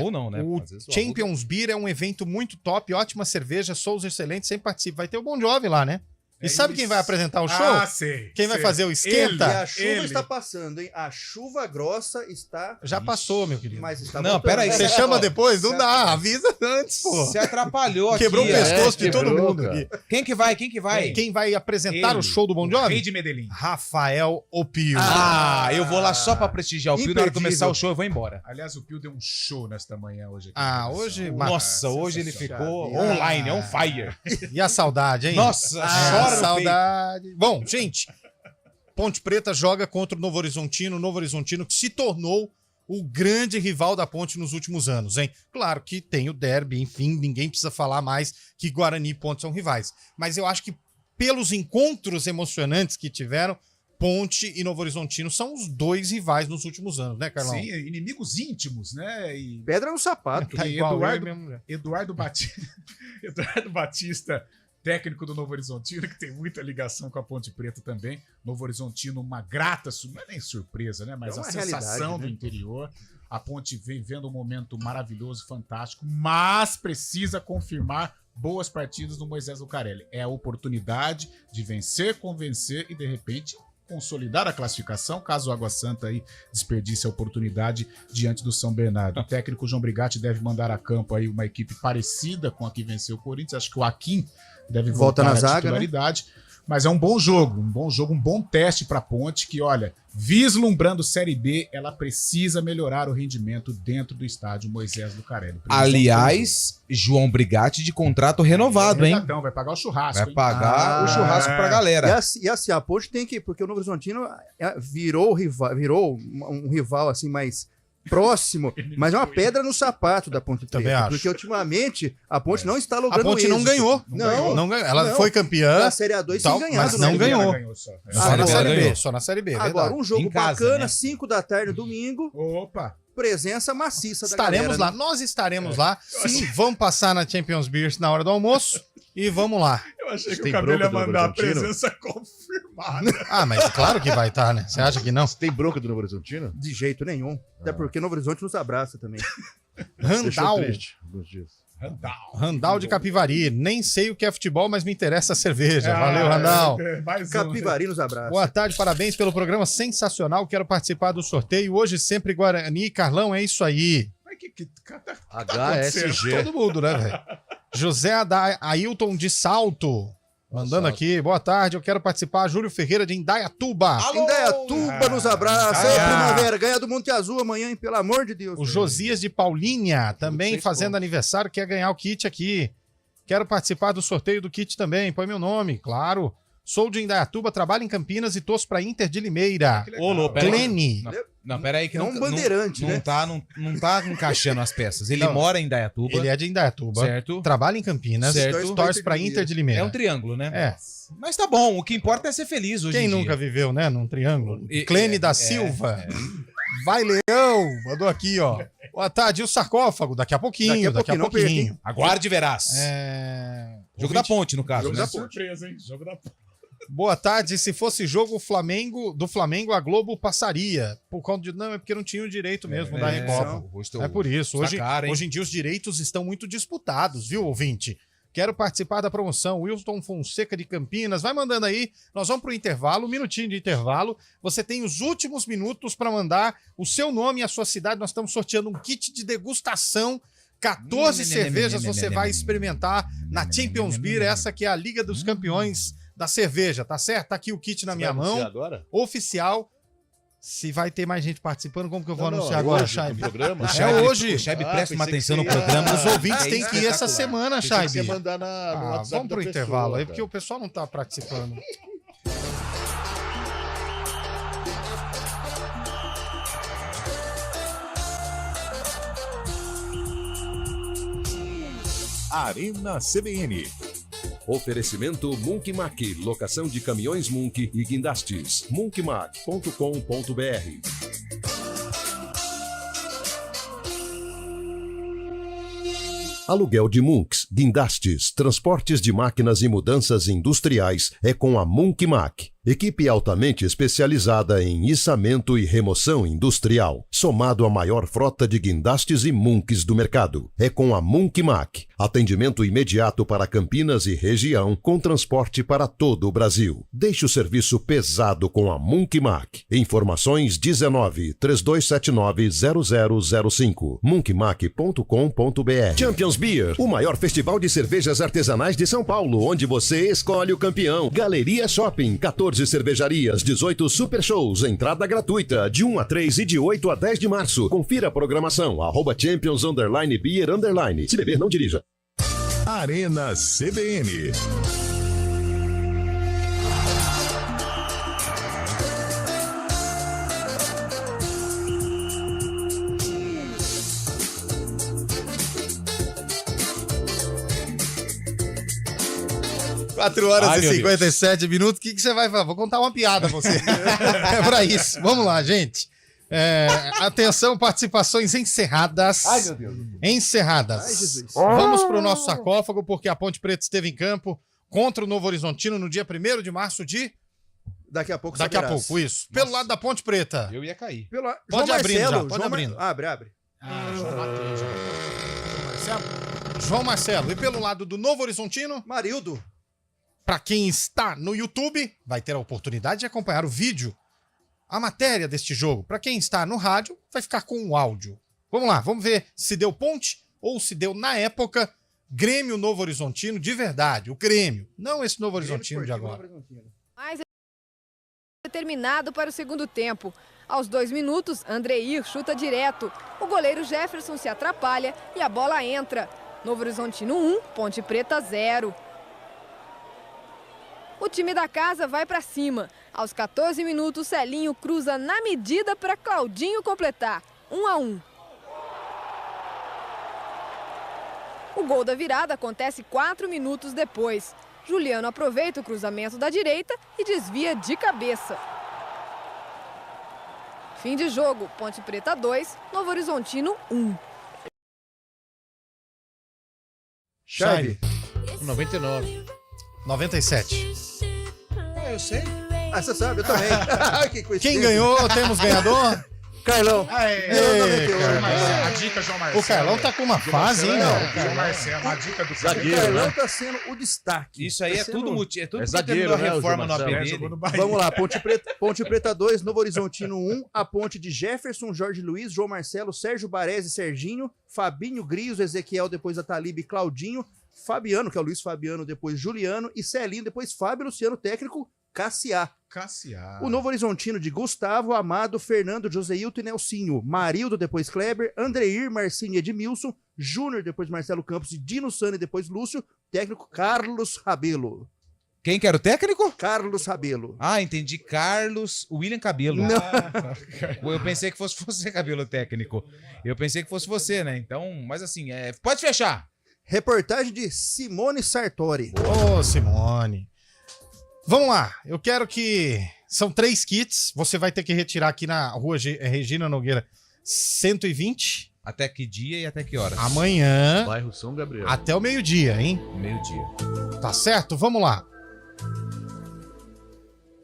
S4: Ou não, né?
S3: O
S4: Às vezes
S3: Champions Beer é um evento muito top, ótima cerveja, shows excelentes, sempre participa. Vai ter o Bon Jovi lá, né? E sabe quem vai apresentar o show?
S6: Ah, sei.
S3: Quem vai
S6: sei.
S3: fazer o
S5: E
S3: esquenta?
S5: a chuva
S6: Ele.
S5: está passando, hein? A chuva grossa está.
S3: Já passou, meu querido.
S5: Mas está
S4: Não,
S5: voltando.
S4: peraí,
S3: Você
S4: Ó,
S3: chama depois? Não dá, avisa antes, pô.
S4: Se atrapalhou aqui.
S3: Quebrou o pescoço de todo
S7: quebrou,
S3: mundo
S7: cara.
S3: aqui.
S4: Quem que vai? Quem que vai?
S3: Quem vai apresentar
S6: Ele.
S3: o show do Bon
S6: O
S3: Jovi?
S6: Rei de Medellín.
S3: Rafael Opio.
S4: Ah, eu vou lá só pra prestigiar o Pio. Na hora de
S5: Imperdível.
S4: começar o show, eu vou embora.
S6: Aliás, o Pio deu um show nesta manhã hoje. aqui
S3: Ah,
S6: na
S3: hoje-
S6: redação.
S4: Nossa, hoje ele ficou
S5: sensacional.
S4: online, on fire.
S3: E a saudade, hein?
S4: Nossa,
S3: a
S4: chora no peito.
S3: saudade. Bom, gente, Ponte Preta joga contra o Novo Horizontino que se tornou o grande rival da Ponte nos últimos anos, hein? Claro que tem o derby, enfim, ninguém precisa falar mais que Guarani e Ponte são rivais. Mas eu acho que pelos encontros emocionantes que tiveram, Ponte e Novo Horizontino são os dois rivais nos últimos anos, né, Carlão?
S6: Sim, inimigos íntimos, né? E
S5: Pedra no sapato.
S3: Tá
S6: E
S3: igual
S6: Eduardo-
S3: eu mesmo.
S6: Eduardo Batista, Eduardo Batista, técnico do Novo Horizontino, que tem muita ligação com a Ponte Preta também. Novo Horizontino, uma grata, não é nem surpresa, né? Mas
S5: É
S6: a
S5: uma
S6: sensação
S5: realidade,
S6: do
S5: né?
S6: interior. A Ponte vem vendo um momento maravilhoso, fantástico, mas precisa confirmar boas partidas no Moisés Lucarelli. É a oportunidade de vencer, convencer e, de repente, consolidar a classificação, caso o Água Santa aí desperdice a oportunidade diante do São Bernardo. O técnico João Brigatti deve mandar a campo aí uma equipe parecida com a que venceu o Corinthians. Acho que o Akin deve
S5: Volta
S6: voltar
S5: na
S6: à
S5: zaga,
S6: titularidade. Mas é um bom jogo, um bom teste para a Ponte que, olha, vislumbrando Série B, ela precisa melhorar o rendimento dentro do estádio Moisés Lucarelli.
S4: Aliás, João Brigatti de contrato renovado, hein?
S6: Redatão, vai pagar o churrasco.
S4: Vai
S6: hein?
S4: pagar o churrasco pra galera.
S5: E assim, a Ponte tem que. Porque o Novo Horizontino virou um rival assim mais próximo, mas é uma pedra no sapato da Ponte
S3: Também
S5: Preta.
S3: acho.
S5: Porque ultimamente a Ponte não está
S3: A
S5: logrando
S3: Ponte não
S5: êxito.
S3: ganhou.
S5: Não
S3: ganhou. Ela
S5: Não.
S3: foi campeã.
S5: Na Série A2
S3: tal,
S5: sem ganhar.
S3: mas não ganhou.
S6: Só.
S3: Só na
S5: Agora-
S3: Série B.
S4: ganhou.
S3: Só na Série B,
S5: Agora,
S3: verdade.
S5: um jogo
S4: Em casa,
S5: bacana,
S4: né?
S5: 5 da tarde, domingo,
S6: Opa!
S5: presença maciça da
S3: Estaremos
S5: galera,
S3: lá,
S5: né?
S3: nós estaremos lá. Sim, vamos passar na Champions Beers na hora do almoço e vamos lá.
S6: Eu achei que
S7: Tem
S6: o Cabelo ia
S7: bronca do
S6: mandar a
S7: Novo Horizontino?
S6: presença confirmada.
S3: Ah, mas claro que vai estar, né? Você acha que não?
S7: Você tem bronca do Novo Horizontino?
S5: De jeito nenhum. Até porque Novo Horizonte nos abraça também.
S7: Deixou
S3: Randall.
S7: triste alguns dias.
S3: Randall de Capivari. Nem sei o que é futebol, mas me interessa a cerveja.
S6: Ah,
S3: Valeu, Randall.
S6: Mais um.
S5: Capivari nos abraça.
S3: Boa tarde, parabéns pelo programa sensacional. Quero participar do sorteio. Hoje sempre Guarani. Carlão, é isso aí.
S6: Mas que tá
S7: HSG.
S3: Todo mundo, né, velho? José Ailton de Salto. Mandando aqui, boa tarde, eu quero participar. Júlio Ferreira de Indaiatuba.
S5: Alô! Indaiatuba nos abraça. Ei, primavera, ganha do Monte Azul amanhã, hein? Pelo amor de Deus.
S3: O Josias de Paulinha, também fazendo aniversário, quer ganhar o kit aqui. Quero participar do sorteio do kit também, põe meu nome, claro. Sou de Indaiatuba, trabalho em Campinas e torço pra Inter de Limeira. Clene.
S4: Não, peraí que
S5: É um bandeirante, né?
S4: Não tá encaixando as peças. Ele mora em Indaiatuba.
S3: Ele é de Indaiatuba.
S4: Certo.
S3: Trabalha em Campinas.
S4: Certo.
S3: Torce pra Inter de Limeira.
S4: É um triângulo, né?
S3: É.
S4: Mas tá bom, o que importa é ser feliz hoje
S3: Quem
S4: em dia.
S3: nunca viveu, né, num triângulo? Clene da Silva. Vai, Leão. Mandou aqui, ó. Boa tarde, e o sarcófago? Daqui a pouquinho.
S4: Aguarde e verás. Jogo da Ponte, no caso.
S6: Jogo
S4: né?
S6: da surpresa, hein? Jogo da Ponte.
S3: Boa tarde. Se fosse jogo do Flamengo, a Globo passaria. Por conta de. Não, é porque não tinha o direito mesmo da Recopa. É por isso. Hoje em dia os direitos estão muito disputados, viu, ouvinte? Quero participar da promoção. Wilson Fonseca de Campinas. Vai mandando aí. Nós vamos pro intervalo, 1 minutinho de intervalo. Você tem os últimos minutos para mandar o seu nome e a sua cidade. Nós estamos sorteando um kit de degustação. 14 cervejas você vai experimentar na Champions Beer. Essa que é a Liga dos Campeões da cerveja, tá certo? Tá aqui o kit na minha mão.
S7: Agora?
S3: Oficial. Se vai ter mais gente participando, como que eu vou anunciar agora, Shaibe?
S4: O Shaibe presta uma atenção no programa.
S3: Os ouvintes têm que ir essa semana, Shaibe.
S7: Você mandar no WhatsApp
S3: vamos pro
S7: da
S3: intervalo aí,
S7: pessoa,
S3: porque o pessoal não tá participando.
S1: Arena CBN.
S2: Oferecimento Munk Mac, locação de caminhões Munk e guindastes. munkmac.com.br. Aluguel de Munks, guindastes, transportes de máquinas e mudanças industriais é com a Munk Mac. Equipe altamente especializada em içamento e remoção industrial, somado à maior frota de guindastes e munks do mercado. É com a Munk Mac. Atendimento imediato para Campinas e região, com transporte para todo o Brasil. Deixe o serviço pesado com a Munk Mac. Informações 19 3279 0005. munkmac.com.br. Champions Beer, o maior festival de cervejas artesanais de São Paulo, onde você escolhe o campeão. Galeria Shopping, 14 cervejarias, 18 super shows, entrada gratuita, de 1 a 3 e de 8 a 10 de março. Confira a programação, @Champions_Beer_. Se beber, não dirija.
S1: Arena CBN.
S3: Quatro horas e 57 minutos. O que você vai fazer? Vou contar uma piada a você. É pra isso. Vamos lá, gente. Atenção, participações encerradas.
S7: Ai, meu Deus.
S3: Encerradas.
S5: Ai, Jesus.
S3: Vamos pro nosso sarcófago, porque a Ponte Preta esteve em campo contra o Novo Horizontino no dia 1º de março de...
S5: Daqui a pouco
S3: Daqui a
S5: saberás.
S3: pouco, isso. Pelo lado da Ponte Preta.
S4: Eu ia cair.
S3: Pode
S5: João
S3: abrir
S5: Marcelo,
S3: já, pode
S5: João
S3: abrindo.
S5: Abre.
S3: João Marcelo. E pelo lado do Novo Horizontino...
S5: Marildo.
S3: Para quem está no YouTube, vai ter a oportunidade de acompanhar o vídeo, a matéria deste jogo. Para quem está no rádio, vai ficar com o áudio. Vamos lá, vamos ver se deu Ponte ou se deu, na época, Grêmio Novo Horizontino de verdade. O Grêmio, não esse Novo Horizontino de agora.
S13: Mais determinado para o segundo tempo. Aos 2 minutos, Andreir chuta direto. O goleiro Jefferson se atrapalha e a bola entra. Novo Horizontino 1, Ponte Preta 0. O time da casa vai para cima. Aos 14 minutos, Celinho cruza na medida para Claudinho completar. 1-1. O gol da virada acontece 4 minutos depois. Juliano aproveita o cruzamento da direita e desvia de cabeça. Fim de jogo, Ponte Preta 2, Novo Horizontino 1.
S3: Chave.
S4: 99.
S3: 97.
S4: Eu sei.
S5: Ah, você sabe, eu também. Que coincidência.
S3: Quem ganhou? Temos ganhador?
S5: Carlão.
S6: A dica, João Marcelo.
S3: O Carlão tá com uma fase, hein, meu?
S6: João Marcelo, a dica do
S5: O Carlão tá sendo o destaque.
S4: Isso aí
S5: Tá
S4: é
S5: sendo-
S4: tudo motivo. É tudo
S7: É
S4: que
S7: zagueiro,
S4: terminou a
S7: né, o
S4: reforma
S7: João
S4: no AP
S7: Marcelo?
S4: dele.
S5: Vamos lá, Ponte Preta 2, Novo Horizontino 1, a ponte de Jefferson, Jorge Luiz, João Marcelo, Sérgio Baresi, Serginho, Fabinho, Grios, Ezequiel, depois a Talib e Claudinho, Fabiano, que é o Luiz Fabiano, depois Juliano, e Celinho, depois Fábio Luciano, técnico Cassiá.
S6: Cassiá.
S5: O Novo Horizontino de Gustavo, Amado, Fernando, Joseilton e Nelsinho. Marildo, depois Kleber, Andreir, Marcinho e Edmilson, Júnior, depois Marcelo Campos e Dino Sani, depois Lúcio, técnico Carlos Rabelo.
S4: Quem que era o técnico?
S5: Carlos Rabelo.
S4: Ah, entendi. Carlos William Cabelo.
S5: Não.
S4: Eu pensei que fosse você, Cabelo técnico. Eu pensei que fosse você, né? Então, mas assim, pode fechar.
S5: Reportagem de Simone Sartori.
S3: Ô, Simone. Vamos lá. Eu quero que... São 3 kits. Você vai ter que retirar aqui na rua Regina Nogueira 120.
S4: Até que dia e até que horas?
S3: Amanhã.
S7: Bairro São Gabriel.
S3: Até o meio-dia, hein?
S4: Meio-dia.
S3: Tá certo? Vamos lá.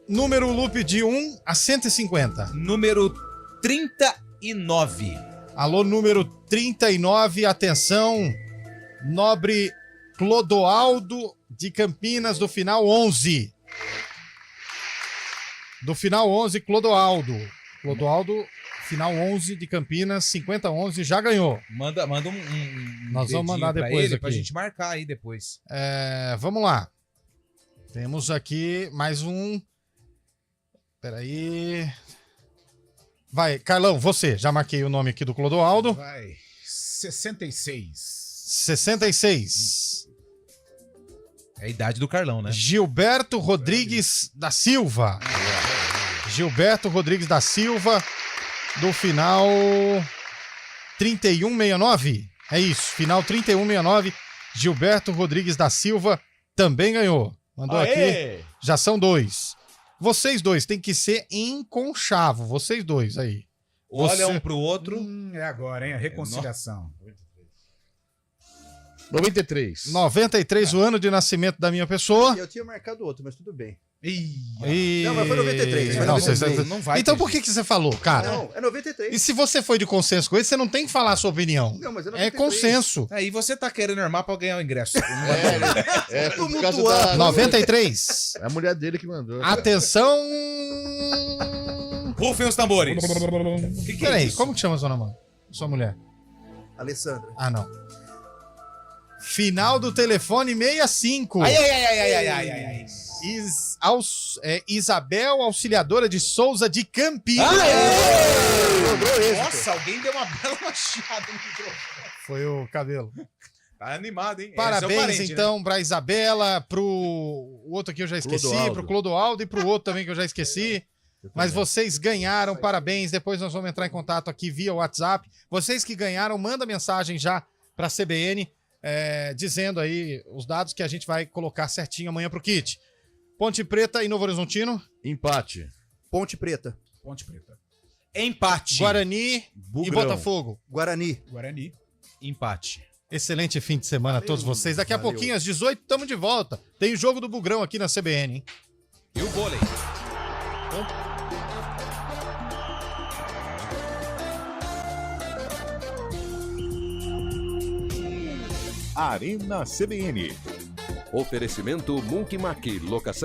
S3: Número loop de 1 a 150.
S4: Número 39.
S3: Alô, número 39, atenção. Nobre Clodoaldo de Campinas, do final 11. Do final 11, Clodoaldo. Clodoaldo, final 11 de Campinas, 5011, já ganhou.
S4: Manda um
S3: Nós vamos mandar
S4: pra
S3: depois
S4: ele,
S3: aqui.
S4: pra gente marcar aí depois.
S3: Vamos lá. Temos aqui mais um. Peraí. Vai, Carlão, você. Já marquei o nome aqui do Clodoaldo.
S6: Vai. 66.
S3: 66.
S4: É a idade do Carlão, né?
S3: Gilberto Rodrigues da Silva. Gilberto Rodrigues da Silva, do final 3169. É isso, final 3169. Gilberto Rodrigues da Silva também ganhou. Mandou aqui. Já são 2. Vocês dois tem que ser em conchavo. Vocês dois aí.
S4: Olha um pro outro.
S6: É agora, hein? A reconciliação.
S7: 93.
S3: 93, o ano de nascimento da minha pessoa.
S5: Eu tinha marcado outro, mas tudo bem.
S3: Não,
S5: mas foi 93. Foi
S3: Não,
S5: 93.
S4: Não vai.
S3: Então por que você falou, cara?
S5: Não, é 93.
S3: E se você foi de consenso com ele, você não tem que falar a sua opinião.
S5: Não, mas é
S3: É
S5: 93.
S3: consenso.
S4: Aí você tá querendo armar pra ganhar o ingresso.
S7: Por causa da...
S3: 93.
S7: É a mulher dele que mandou.
S3: Atenção.
S4: Rufem os tambores. Que é
S3: Peraí,
S4: isso?
S3: como que chama sua namorada? Sua mulher?
S5: Alessandra.
S3: Ah, não. Final do telefone 65.
S4: Ai.
S3: Isabel Auxiliadora de Souza de Campinas.
S4: Nossa, alguém deu uma bela machada no microfone.
S3: Foi o cabelo.
S4: Tá animado, hein?
S3: Parabéns,
S4: Esse é o parente,
S3: então, pra Isabela, pro outro aqui eu já esqueci,
S7: Clodoaldo.
S3: pro Clodoaldo e pro outro também que eu já esqueci. Mas vocês ganharam, parabéns. Depois nós vamos entrar em contato aqui via WhatsApp. Vocês que ganharam, manda mensagem já pra CBN, dizendo aí os dados que a gente vai colocar certinho amanhã pro kit. Ponte Preta e Novo Horizontino.
S7: Empate.
S5: Ponte Preta.
S6: Ponte Preta.
S4: Empate.
S3: Guarani
S7: Bugrão.
S3: e Botafogo.
S5: Guarani.
S6: Guarani.
S4: Empate.
S3: Excelente fim de semana a todos vocês. Daqui a pouquinho, às 18, estamos de volta. Tem o jogo do Bugrão aqui na CBN, hein?
S4: E o vôlei.
S1: Arena CBN.
S2: Oferecimento Munk Mac, locação